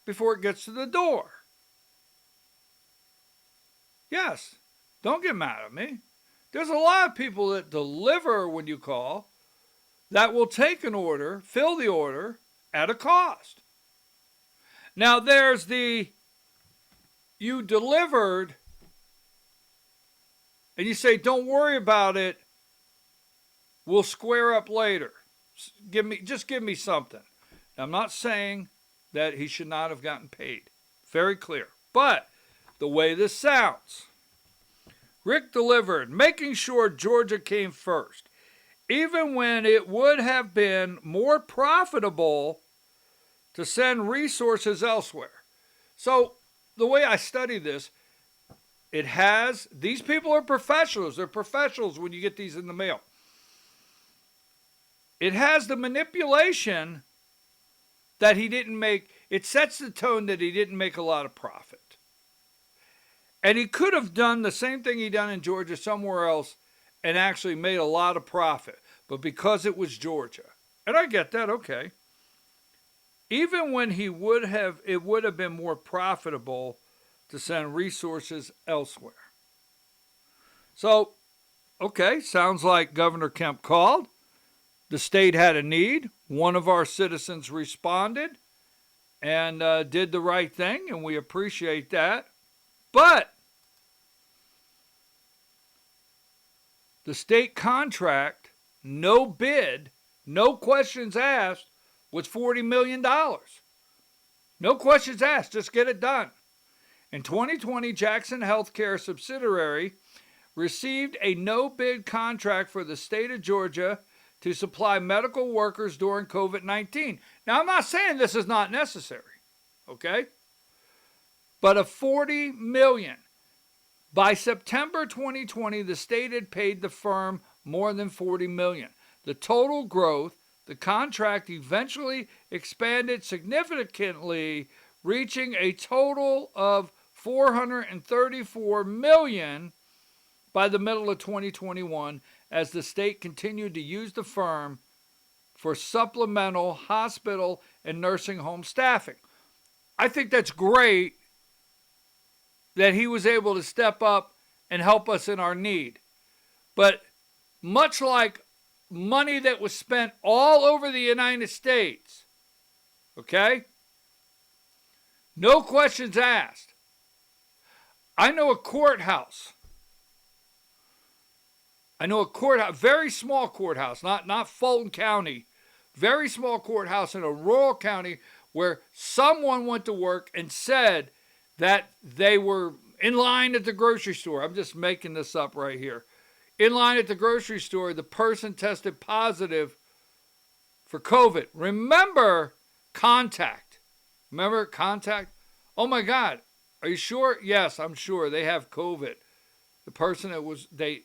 before it gets to the door. Yes, don't get mad at me. There's a lot of people that deliver when you call that will take an order, fill the order at a cost. Now there's the, you delivered and you say, don't worry about it, we'll square up later. Just give me something. Now, I'm not saying that he should not have gotten paid. Very clear. But the way this sounds, Rick delivered, making sure Georgia came first, even when it would have been more profitable to send resources elsewhere. So the way I study this, these people are professionals. They're professionals when you get these in the mail. It has the manipulation that he didn't make. It sets the tone that he didn't make a lot of profit. And he could have done the same thing he done in Georgia somewhere else and actually made a lot of profit. But because it was Georgia, and I get that, okay. Even when it would have been more profitable to send resources elsewhere. So, okay, sounds like Governor Kemp called. The state had a need. One of our citizens responded and did the right thing, and we appreciate that. But the state contract, no bid, no questions asked, was $40 million. No questions asked, just get it done. In 2020, Jackson Healthcare subsidiary received a no-bid contract for the state of Georgia to supply medical workers during COVID-19. Now, I'm not saying this is not necessary, okay? But of $40 million. By September 2020, the state had paid the firm more than 40 million. The total growth, the contract eventually expanded significantly, reaching a total of 434 million by the middle of 2021 as the state continued to use the firm for supplemental hospital and nursing home staffing. I think that's great that he was able to step up and help us in our need. But much like money that was spent all over the United States, okay? No questions asked. I know a courthouse. Very small courthouse, not Fulton County, very small courthouse in a rural county where someone went to work and said that they were in line at the grocery store. I'm just making this up right here. In line at the grocery store, the person tested positive for COVID. Remember contact. Remember contact? Oh my God. Are you sure? Yes, I'm sure. They have COVID. The person that was, they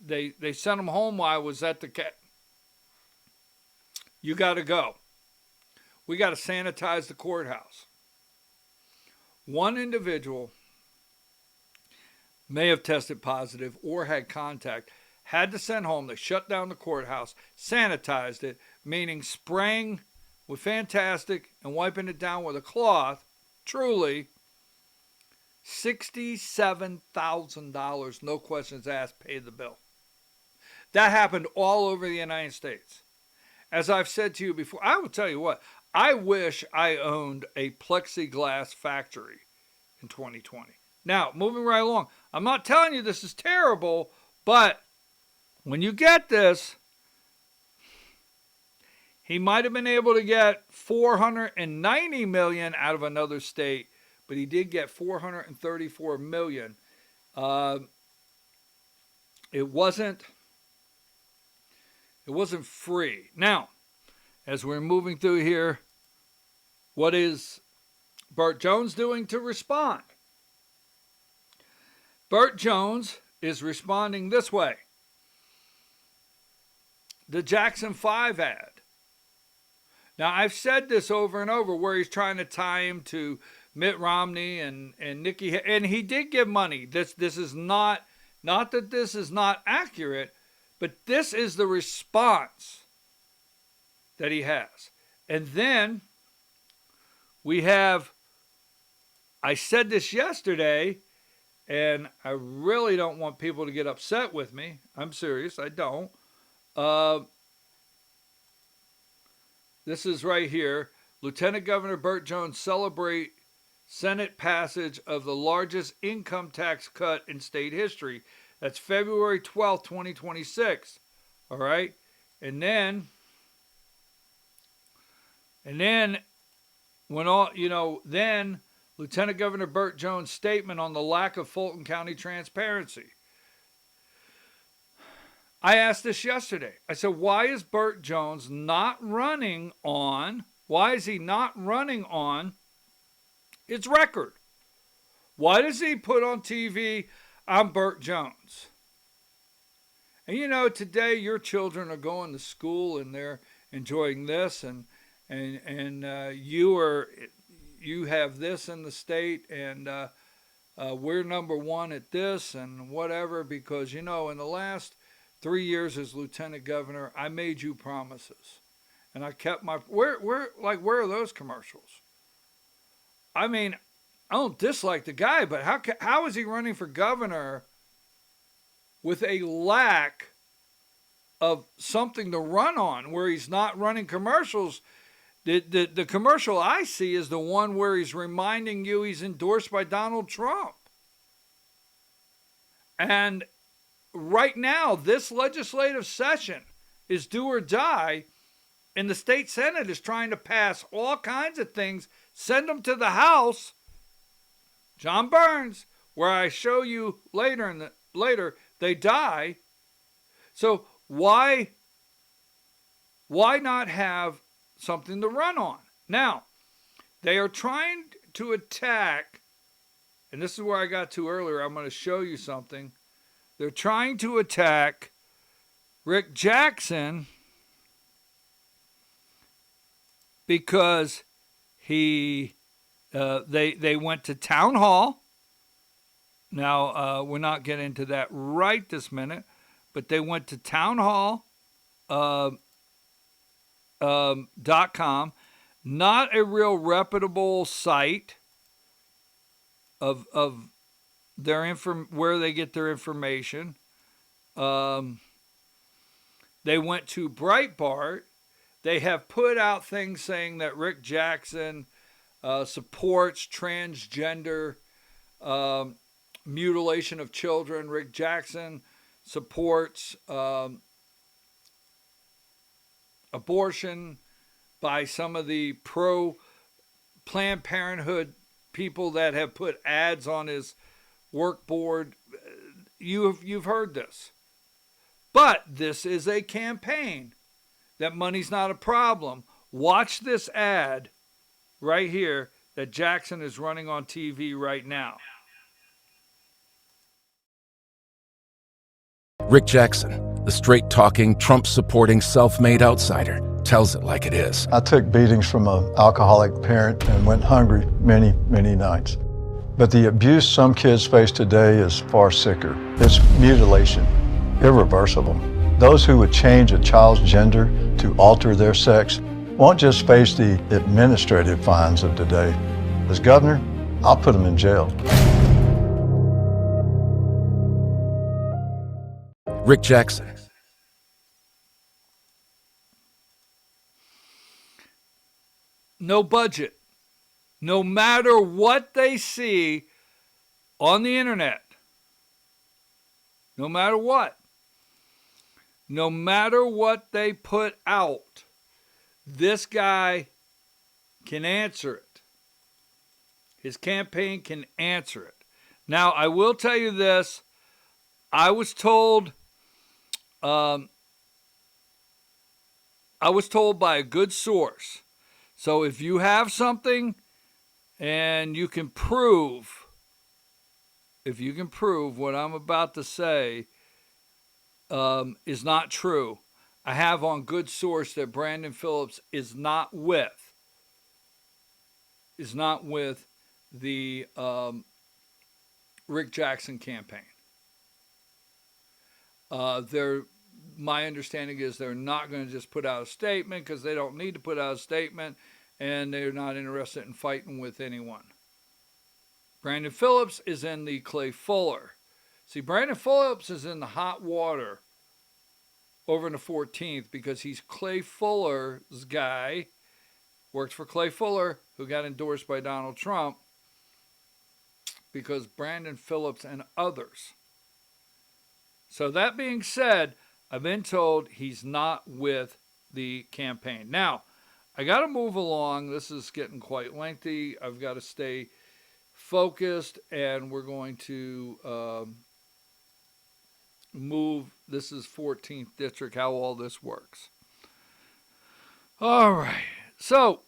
sent him home while I was at the You got to go. We got to sanitize the courthouse. One individual may have tested positive or had contact, had to send home. They shut down the courthouse, sanitized it, meaning spraying with Fantastic and wiping it down with a cloth. Truly, $67,000, no questions asked, paid the bill. That happened all over the United States. As I've said to you before, I will tell you what, I wish I owned a plexiglass factory in 2020. Now, moving right along, I'm not telling you this is terrible, but when you get this, he might have been able to get 490 million out of another state, but he did get 434 million. It wasn't free. Now, as we're moving through here, what is Burt Jones doing to respond? Burt Jones is responding this way. The Jackson 5 ad. Now, I've said this over and over where he's trying to tie him to Mitt Romney and Nikki, and he did give money. This is not that this is not accurate, but this is the response that he has. And then we have, I said this yesterday, and I really don't want people to get upset with me. I'm serious, I don't. This is right here. Lieutenant Governor Burt Jones celebrate Senate passage of the largest income tax cut in state history. That's February 12th, 2026. All right? And then when all, then Lieutenant Governor Burt Jones' statement on the lack of Fulton County transparency. I asked this yesterday. I said, why is Burt Jones not running on, its record? Why does he put on TV, I'm Burt Jones? And today your children are going to school and they're enjoying this and you have this in the state and we're number one at this and whatever because, in the last 3 years as lieutenant governor, I made you promises. And I kept my, where are those commercials? I mean, I don't dislike the guy, but how is he running for governor with a lack of something to run on where he's not running commercials? The commercial I see is the one where he's reminding you he's endorsed by Donald Trump. And right now, this legislative session is do or die, and the state Senate is trying to pass all kinds of things, send them to the House. John Burns, where I show you later, they die. So why not have something to run on? Now, they are trying to attack, and this is where I got to earlier. I'm going to show you something. They're trying to attack Rick Jackson, because they went to town hall. Now, we're not getting into that right this minute, but they went to townhall.com, not a real reputable site of their where they get their information. They went to Breitbart. They have put out things saying that Rick Jackson supports transgender mutilation of children. Rick Jackson supports abortion by some of the pro Planned Parenthood people that have put ads on his work board. You've heard this. But this is a campaign. That money's not a problem. Watch this ad right here that Jackson is running on TV right now. Rick Jackson, the straight-talking, Trump-supporting, self-made outsider, tells it like it is. I took beatings from an alcoholic parent and went hungry many, many nights. But the abuse some kids face today is far sicker. It's mutilation, irreversible. Those who would change a child's gender to alter their sex won't just face the administrative fines of today. As governor, I'll put them in jail. Rick Jackson. No budget. No matter what they see on the internet, no matter what they put out, this guy can answer it. His campaign can answer it. Now, I will tell you this. I was told by a good source. So if you have something and you can prove, what I'm about to say is not true, I have on good source that Brandon Phillips is not with the Rick Jackson campaign. My understanding is they're not going to just put out a statement because they don't need to put out a statement, and they're not interested in fighting with anyone. Brandon Phillips is in the Clay Fuller. See, Brandon Phillips is in the hot water over in the 14th because he's Clay Fuller's guy, works for Clay Fuller, who got endorsed by Donald Trump, because Brandon Phillips and others. So that being said, I've been told he's not with the campaign. Now, I got to move along. This is getting quite lengthy. I've got to stay focused, and we're going to move. This is 14th District, how all this works. All right. So,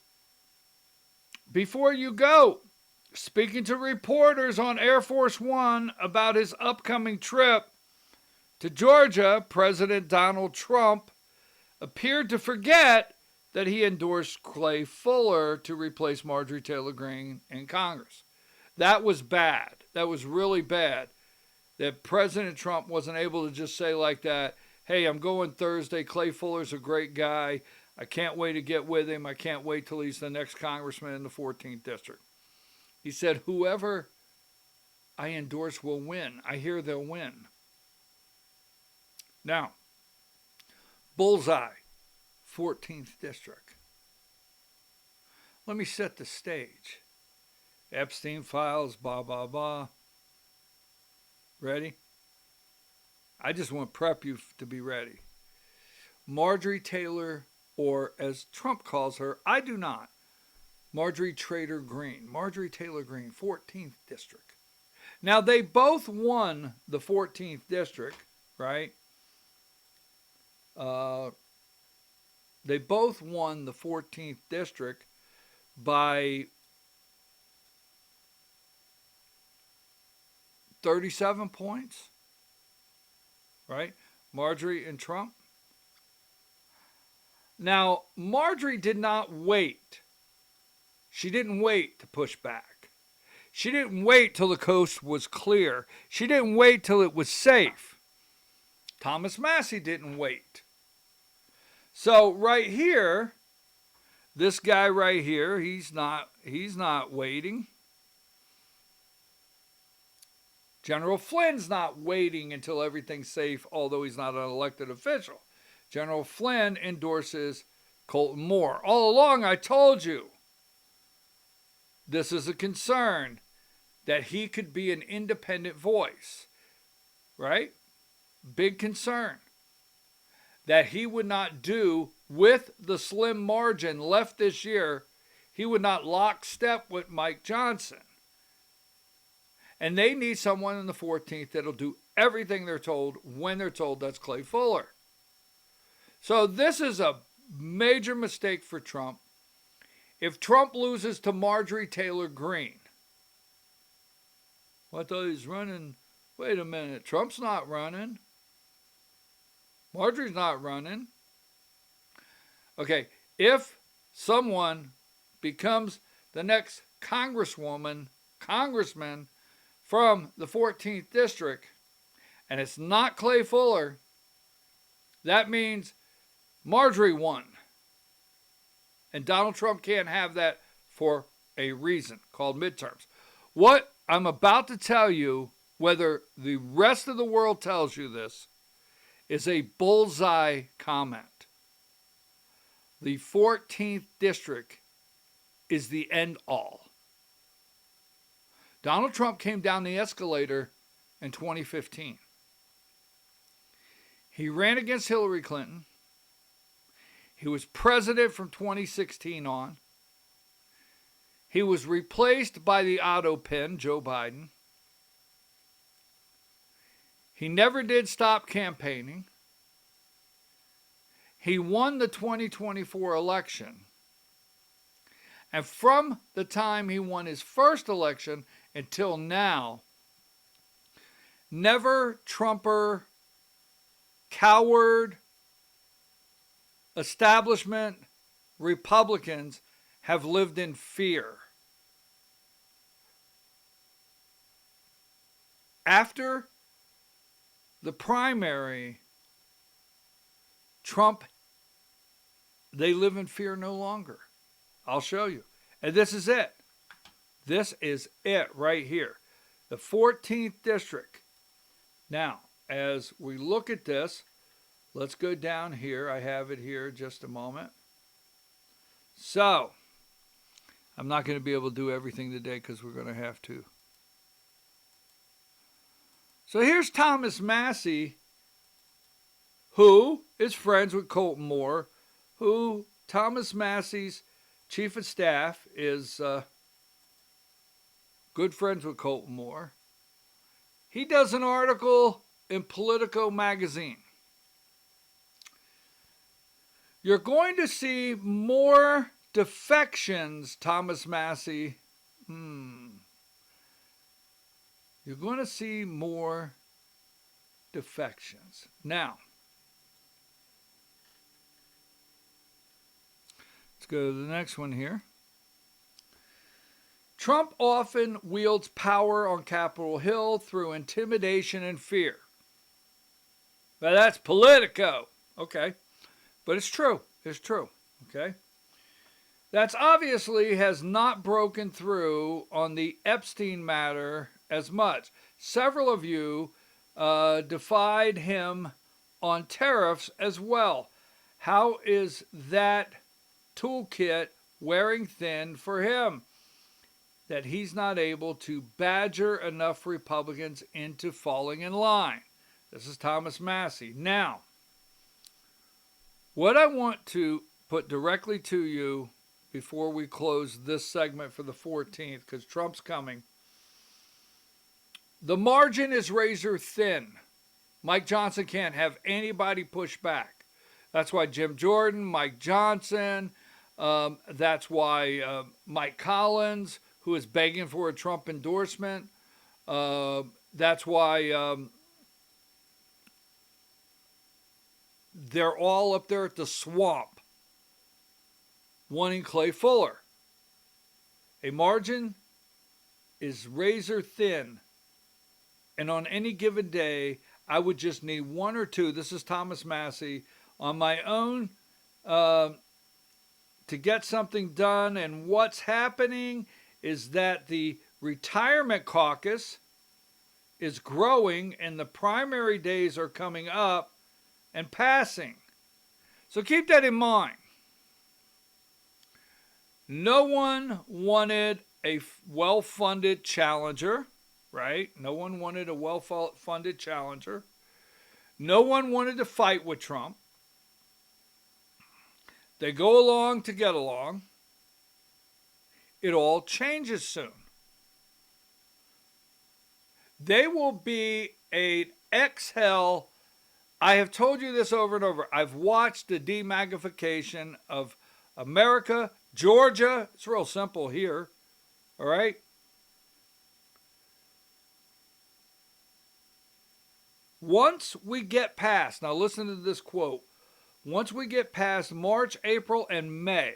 before you go, speaking to reporters on Air Force One about his upcoming trip to Georgia, President Donald Trump appeared to forget that he endorsed Clay Fuller to replace Marjorie Taylor Greene in Congress. That was bad. That was really bad. That President Trump wasn't able to just say like that, hey, I'm going Thursday. Clay Fuller's a great guy. I can't wait to get with him. I can't wait till he's the next congressman in the 14th District. He said, whoever I endorse will win. I hear they'll win. Now, bullseye, 14th District. Let me set the stage. Epstein files, blah, blah, blah. Ready? I just want to prep you to be ready. Marjorie Taylor, or as Trump calls her, I do not. Marjorie Taylor Greene. Marjorie Taylor Greene, 14th District. Now, they both won the 14th District, right? They both won the 14th District by 37 points, right? Marjorie and Trump, Now, Marjorie did not wait. She didn't wait to push back. She didn't wait till the coast was clear. She didn't wait till it was safe. Thomas Massie didn't wait. So right here, this guy right here, he's not waiting. General Flynn's not waiting until everything's safe, although he's not an elected official. General Flynn endorses Colton Moore. All along, I told you, this is a concern that he could be an independent voice, right? Big concern that he would not do with the slim margin left this year. He would not lockstep with Mike Johnson. And they need someone in the 14th that'll do everything they're told when they're told. That's Clay Fuller. So this is a major mistake for Trump. If Trump loses to Marjorie Taylor Greene, well, I thought he's running. Wait a minute. Trump's not running. Marjorie's not running. Okay, if someone becomes the next congressman from the 14th district, and it's not Clay Fuller, that means Marjorie won. And Donald Trump can't have that for a reason called midterms. What I'm about to tell you, whether the rest of the world tells you this, is a bullseye comment. The 14th district is the end all. Donald Trump came down the escalator in 2015. He ran against Hillary Clinton. He was president from 2016 on. He was replaced by the auto pen, Joe Biden. He never did stop campaigning. He won the 2024 election. And from the time he won his first election until now, never Trumper, coward, establishment Republicans have lived in fear. After the primary, Trump, they live in fear no longer. I'll show you. And this is it. This is it right here. The 14th district. Now, as we look at this, let's go down here. I have it here just a moment. So, I'm not going to be able to do everything today because we're going to have to. So here's Thomas Massie, who is friends with Colton Moore, who Thomas Massie's chief of staff is good friends with Colton Moore. He does an article in Politico magazine. You're going to see more defections, Thomas Massie. You're going to see more defections. Now, let's go to the next one here. Trump often wields power on Capitol Hill through intimidation and fear. Well, that's Politico. Okay. But it's true. It's true. Okay. That's obviously has not broken through on the Epstein matter as much. Several of you defied him on tariffs as well. How is that toolkit wearing thin for him? That he's not able to badger enough Republicans into falling in line. This is Thomas Massie. Now, what I want to put directly to you before we close this segment for the 14th, because Trump's coming, the margin is razor thin. Mike Johnson can't have anybody push back. That's why Jim Jordan, Mike Johnson, that's why Mike Collins, who is begging for a Trump endorsement, that's why they're all up there at the swamp wanting Clay Fuller. A margin is razor thin. And on any given day, I would just need one or two. This is Thomas Massey on my own to get something done. And what's happening is that the retirement caucus is growing and the primary days are coming up and passing. So keep that in mind. No one wanted a well-funded challenger, right? No one wanted a well-funded challenger. No one wanted to fight with Trump. They go along to get along. It all changes soon. They will be an exhale. I have told you this over and over. I've watched the demagnification of America, Georgia. It's real simple here. All right. Once we get past, now listen to this quote. Once we get past March, April, and May,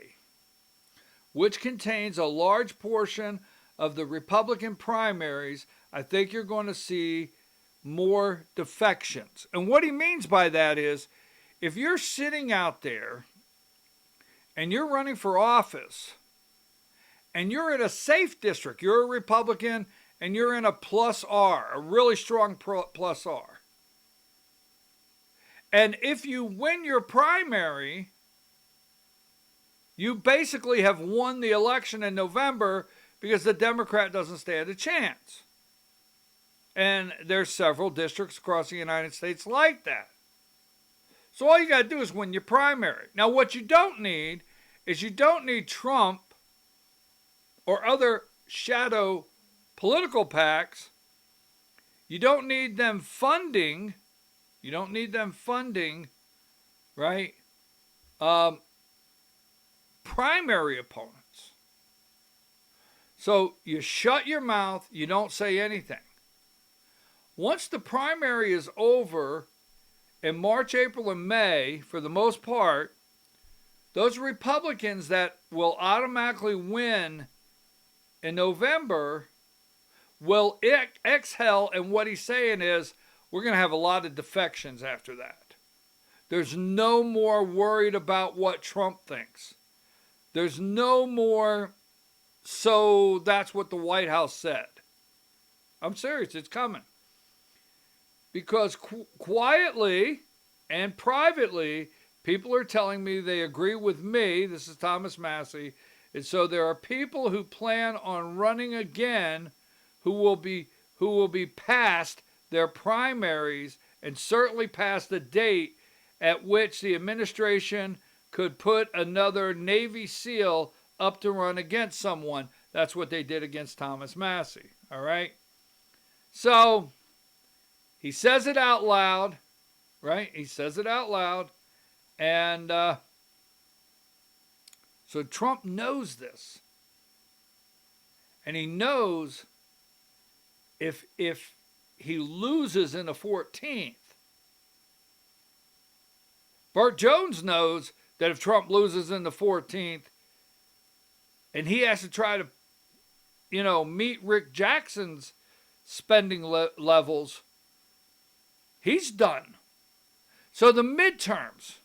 which contains a large portion of the Republican primaries, I think you're going to see more defections. And what he means by that is, if you're sitting out there and you're running for office and you're in a safe district, you're a Republican and you're in a plus R, a really strong plus R. And if you win your primary, you basically have won the election in November because the Democrat doesn't stand a chance. And there's several districts across the United States like that. So all you got to do is win your primary. Now, what you don't need is you don't need Trump or other shadow political PACs. You don't need them funding. You don't need them funding, right? Primary opponents. So you shut your mouth. You don't say anything. Once the primary is over in March, April, and May, for the most part, those Republicans that will automatically win in November will exhale, and what he's saying is we're going to have a lot of defections after that. There's no more worried about what Trump thinks. There's no more, so that's what the White House said. I'm serious, it's coming. Because quietly and privately, people are telling me they agree with me. This is Thomas Massey. And so there are people who plan on running again who will be past their primaries and certainly past the date at which the administration could put another Navy SEAL up to run against someone. That's what they did against Thomas Massey. All right? So he says it out loud, right? He says it out loud. And so Trump knows this. And he knows if he loses in the 14th, Burt Jones knows that if Trump loses in the 14th and he has to try to, meet Rick Jackson's spending levels, he's done. So the midterms,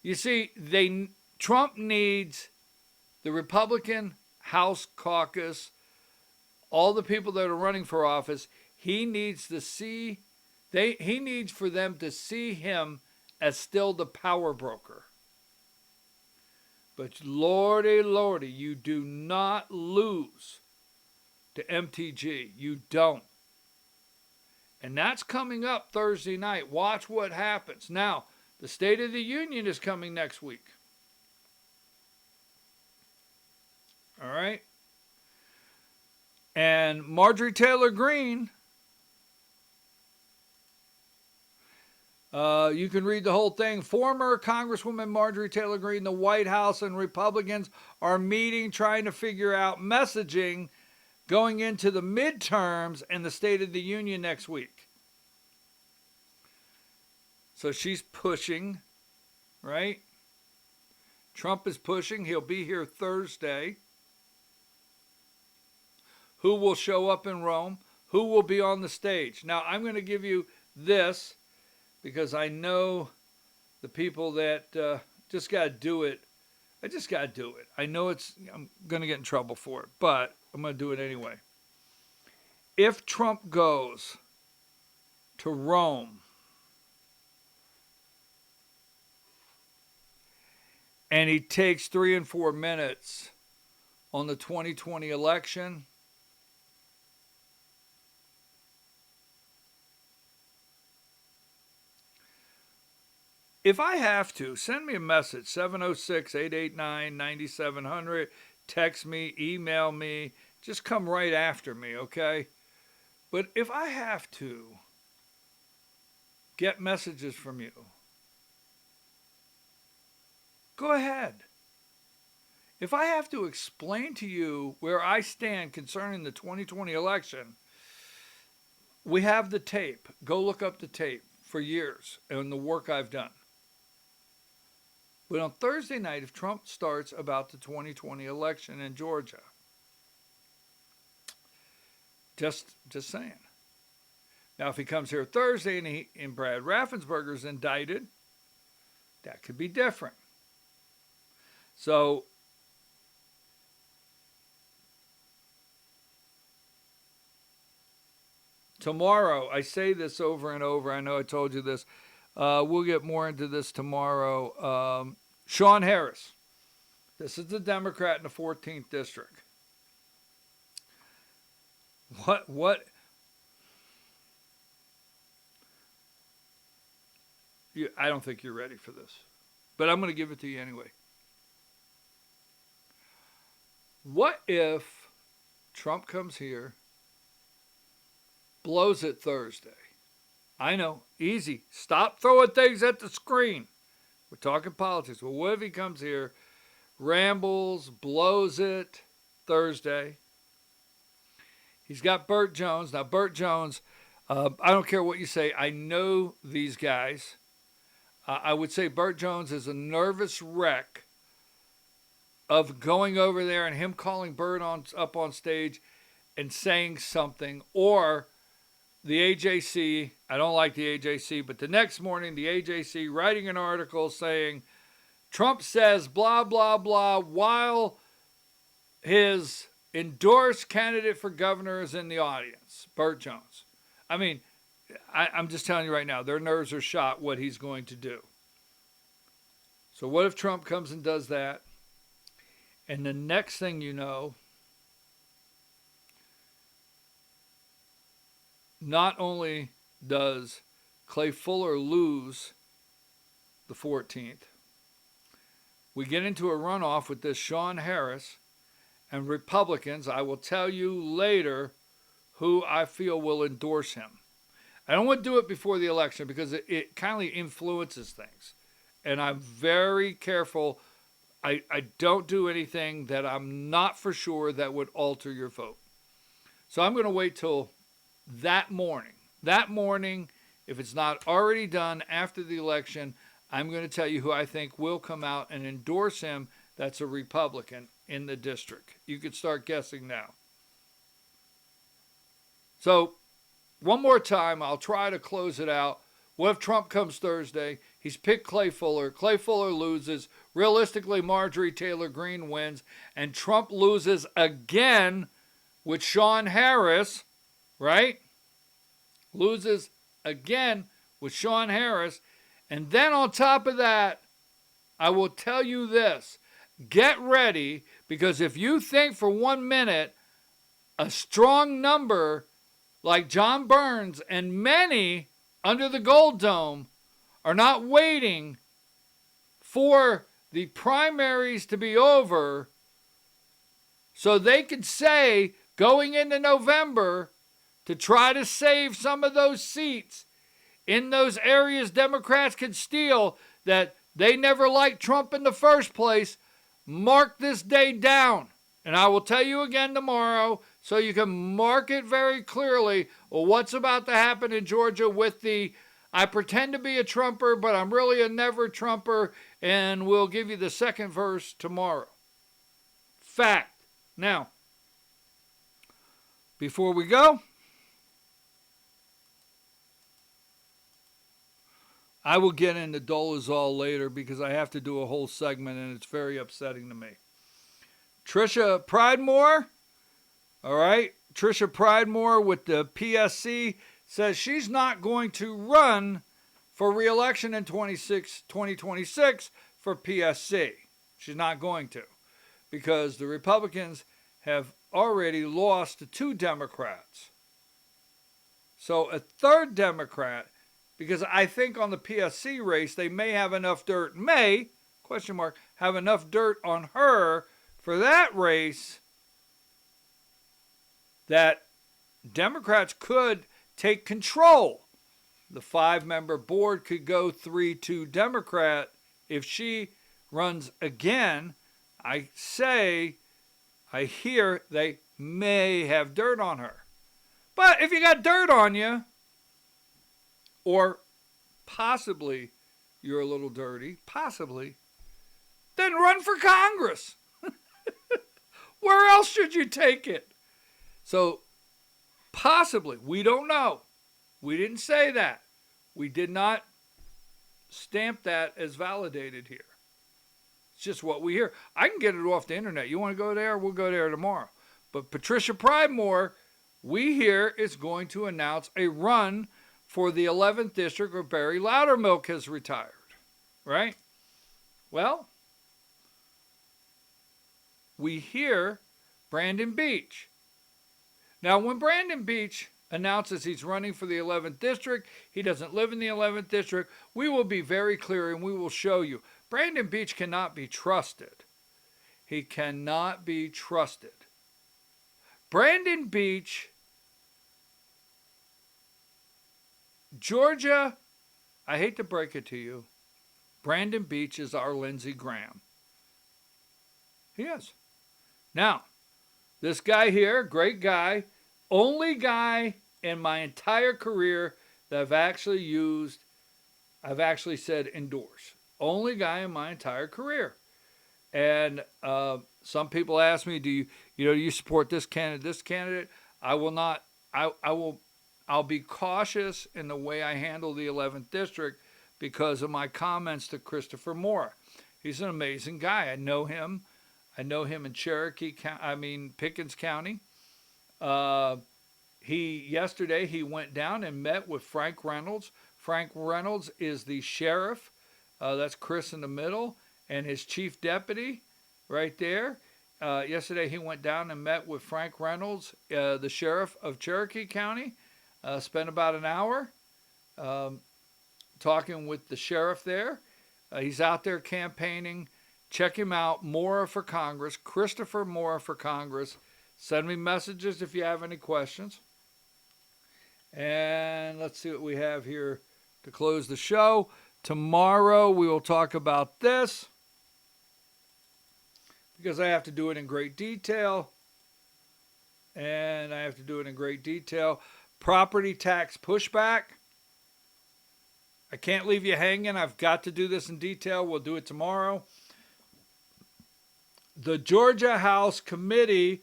you see, Trump needs the Republican House caucus, all the people that are running for office. He needs he needs for them to see him as still the power broker. But lordy, lordy, you do not lose to MTG. You don't. And that's coming up Thursday night. Watch what happens. Now, the State of the Union is coming next week. All right? And Marjorie Taylor Greene, you can read the whole thing. Former Congresswoman Marjorie Taylor Greene, the White House, and Republicans are meeting, trying to figure out messaging going into the midterms and the State of the Union next week. So she's pushing, right? Trump is pushing. He'll be here Thursday. Who will show up in Rome? Who will be on the stage? Now, I'm going to give you this because I know the people that just got to do it. I just got to do it. I know I'm going to get in trouble for it, but I'm going to do it anyway. If Trump goes to Rome and he takes 3 and 4 minutes on the 2020 election, if I have to, send me a message, 706-889-9700. Text me, email me. Just come right after me, okay? But if I have to get messages from you, go ahead. If I have to explain to you where I stand concerning the 2020 election, we have the tape. Go look up the tape for years and the work I've done. But on Thursday night, if Trump starts about the 2020 election in Georgia, just saying. Now, if he comes here Thursday and Brad Raffensperger's indicted, that could be different. So, tomorrow, I say this over and over. I know I told you this. We'll get more into this tomorrow. Sean Harris. This is the Democrat in the 14th district. What? I don't think you're ready for this, but I'm going to give it to you anyway. What if Trump comes here, blows it Thursday? I know, easy. Stop throwing things at the screen. We're talking politics. Well, what if he comes here, rambles, blows it Thursday? He's got Burt Jones. Now, Burt Jones, I don't care what you say. I know these guys. I would say Burt Jones is a nervous wreck of going over there and him calling Burt up on stage and saying something, or the AJC, I don't like the AJC, but the next morning, the AJC writing an article saying, Trump says blah, blah, blah, while his endorsed candidate for governor is in the audience, Burt Jones. I mean, I'm just telling you right now, their nerves are shot what he's going to do. So what if Trump comes and does that? And the next thing you know, not only does Clay Fuller lose the 14th, we get into a runoff with this Sean Harris and Republicans. I will tell you later who I feel will endorse him. I don't want to do it before the election because it kind of influences things. And I'm very careful. I don't do anything that I'm not for sure that would alter your vote. So I'm going to wait till that morning. That morning, if it's not already done after the election, I'm going to tell you who I think will come out and endorse him that's a Republican in the district. You could start guessing now. So, one more time, I'll try to close it out. What if Trump comes Thursday? He's picked Clay Fuller. Clay Fuller loses. Realistically, Marjorie Taylor Greene wins. And Trump loses again with Sean Harris, right? Loses again with Sean Harris. And then on top of that, I will tell you this. Get ready, because if you think for 1 minute a strong number like John Burns and many under the Gold Dome are not waiting for the primaries to be over so they could say going into November to try to save some of those seats in those areas Democrats could steal that they never liked Trump in the first place, mark this day down. And I will tell you again tomorrow so you can mark it very clearly what's about to happen in Georgia with the I pretend to be a Trumper, but I'm really a never Trumper, and we'll give you the second verse tomorrow. Fact. Now, before we go, I will get into Dolezal later because I have to do a whole segment, and it's very upsetting to me. Trisha Pridemore, all right, Trisha Pridemore with the PSC says she's not going to run for re-election in 2026 for PSC. She's not going to, because the Republicans have already lost to 2 Democrats. So a third Democrat, because I think on the PSC race they may have enough dirt, have enough dirt on her for that race that Democrats could take control. The 5-member board could go 3-2 Democrat. If she runs again, I hear they may have dirt on her. But if you got dirt on you, or possibly you're a little dirty, possibly, then run for Congress. Where else should you take it? So, possibly, we don't know. We didn't say that. We did not stamp that as validated here. It's just what we hear. I can get it off the internet. You want to go there? We'll go there tomorrow. But Patricia Pridemore, we hear, is going to announce a run for the 11th district where Barry Loudermilk has retired. Right? Well, we hear Brandon Beach. Now, when Brandon Beach announces he's running for the 11th district, he doesn't live in the 11th district, we will be very clear and we will show you. Brandon Beach cannot be trusted. He cannot be trusted. Brandon Beach, Georgia, I hate to break it to you, Brandon Beach is our Lindsey Graham. He is. Now, this guy here, great guy, only guy in my entire career that I've actually said endorse. Only guy in my entire career. And some people ask me, do you support this candidate? I will not. I'll be cautious in the way I handle the 11th district because of my comments to Christopher Moore. He's an amazing guy. I know him in Pickens County. Yesterday he went down and met with Frank Reynolds. Frank Reynolds is the sheriff. That's Chris in the middle, and his chief deputy right there. Yesterday he went down and met with Frank Reynolds, the sheriff of Cherokee County. Spent about an hour talking with the sheriff there. He's out there campaigning. Check him out, Mora for Congress, Christopher Mora for Congress. Send me messages if you have any questions. And let's see what we have here to close the show. Tomorrow we will talk about this because I have to do it in great detail. Property tax pushback. I can't leave you hanging. I've got to do this in detail. We'll do it tomorrow. The Georgia House Committee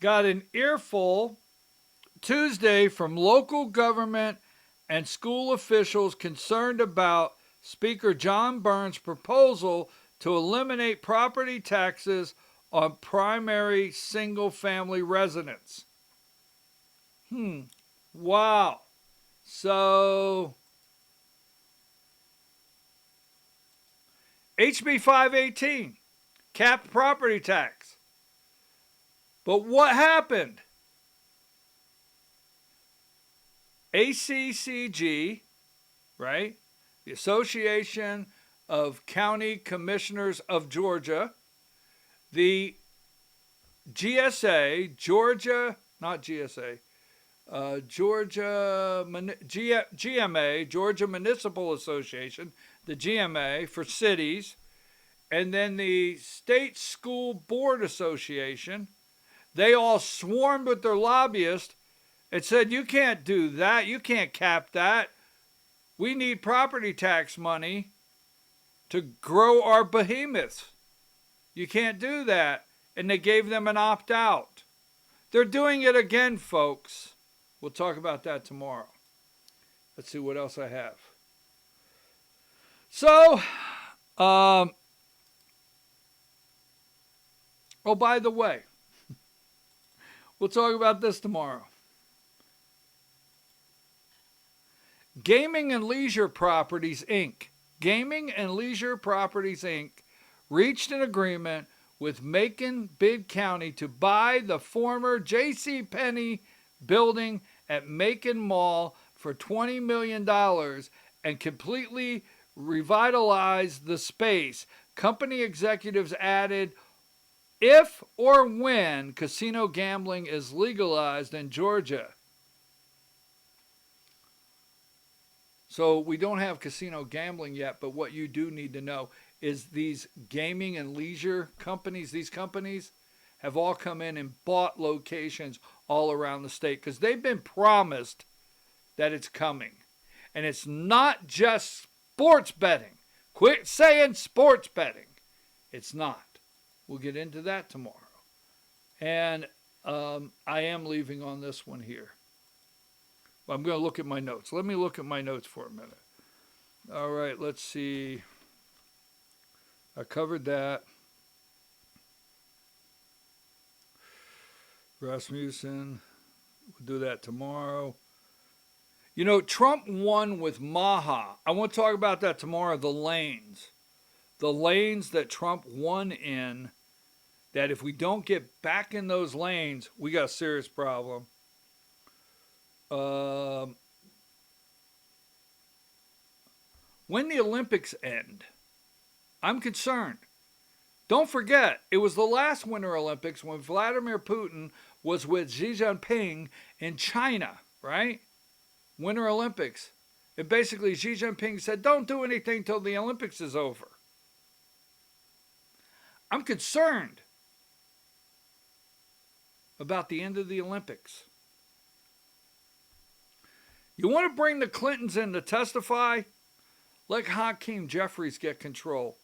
got an earful Tuesday from local government and school officials concerned about Speaker John Burns' proposal to eliminate property taxes on primary single-family residents. Wow. So, HB 518. Capped property tax. But what happened? ACCG, right? The Association of County Commissioners of Georgia, the GSA, GMA, Georgia Municipal Association, the GMA for cities, and then the State School Board Association, they all swarmed with their lobbyists and said, you can't do that. You can't cap that. We need property tax money to grow our behemoths. You can't do that. And they gave them an opt-out. They're doing it again, folks. We'll talk about that tomorrow. Let's see what else I have. So, oh, by the way, we'll talk about this tomorrow. Gaming and Leisure Properties, Inc. Gaming and Leisure Properties, Inc. reached an agreement with Macon-Bibb County to buy the former JCPenney building at Macon Mall for $20 million and completely revitalize the space. Company executives added, if or when casino gambling is legalized in Georgia. So we don't have casino gambling yet, but what you do need to know is these gaming and leisure companies, these companies have all come in and bought locations all around the state because they've been promised that it's coming. And it's not just sports betting. Quit saying sports betting. It's not. We'll get into that tomorrow. And I am leaving on this one here. I'm going to look at my notes. Let me look at my notes for a minute. All right, let's see. I covered that. Rasmussen. We'll do that tomorrow. You know, Trump won with MAGA. I want to talk about that tomorrow. The lanes. The lanes that Trump won in, that if we don't get back in those lanes, we got a serious problem. When the Olympics end, I'm concerned. Don't forget, it was the last Winter Olympics when Vladimir Putin was with Xi Jinping in China, right? Winter Olympics. And basically Xi Jinping said, don't do anything till the Olympics is over. I'm concerned about the end of the Olympics. You want to bring the Clintons in to testify? Let Hakeem Jeffries get control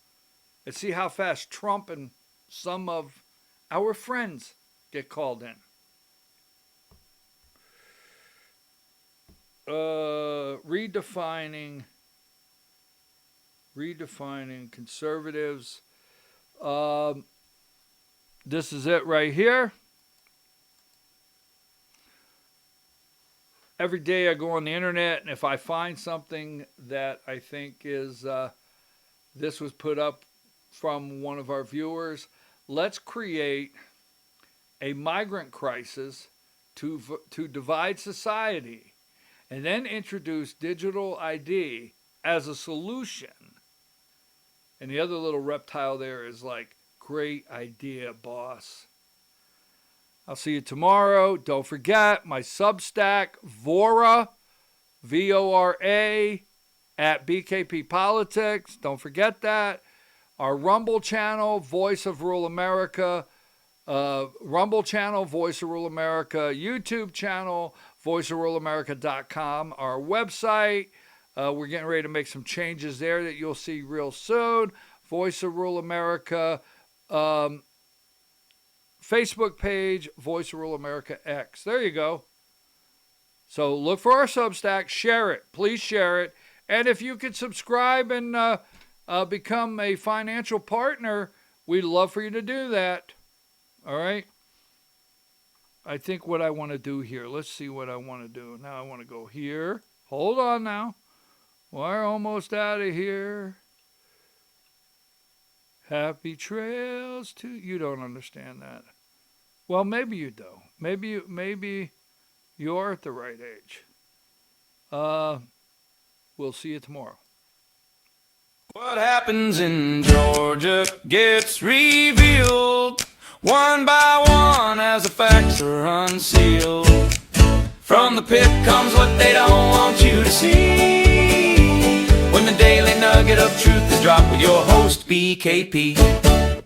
and see how fast Trump and some of our friends get called in. Redefining conservatives. This is it right here. Every day I go on the internet, and if I find something that I think is, this was put up from one of our viewers, let's create a migrant crisis to divide society, and then introduce digital ID as a solution. And the other little reptile there is like, great idea, boss. I'll see you tomorrow. Don't forget my Substack, Vora, V-O-R-A, at BKP Politics. Don't forget that. Our Rumble channel, Voice of Rural America. Rumble channel, Voice of Rural America. YouTube channel, voiceofruralamerica.com. Our website, we're getting ready to make some changes there that you'll see real soon. Voice of Rural America. Facebook page, Voice of Rural America X. There you go. So look for our Substack. Share it. Please share it. And if you could subscribe and become a financial partner, we'd love for you to do that. All right? I think what I want to do here. Let's see what I want to do. Now I want to go here. Hold on now. We're almost out of here. Happy trails to you. Don't understand that. Well, maybe you do. Maybe you're at the right age. We'll see you tomorrow. What happens in Georgia gets revealed one by one as the facts are unsealed. From the pit comes what they don't want you to see. When the daily nugget of truth is dropped with your host, BKP.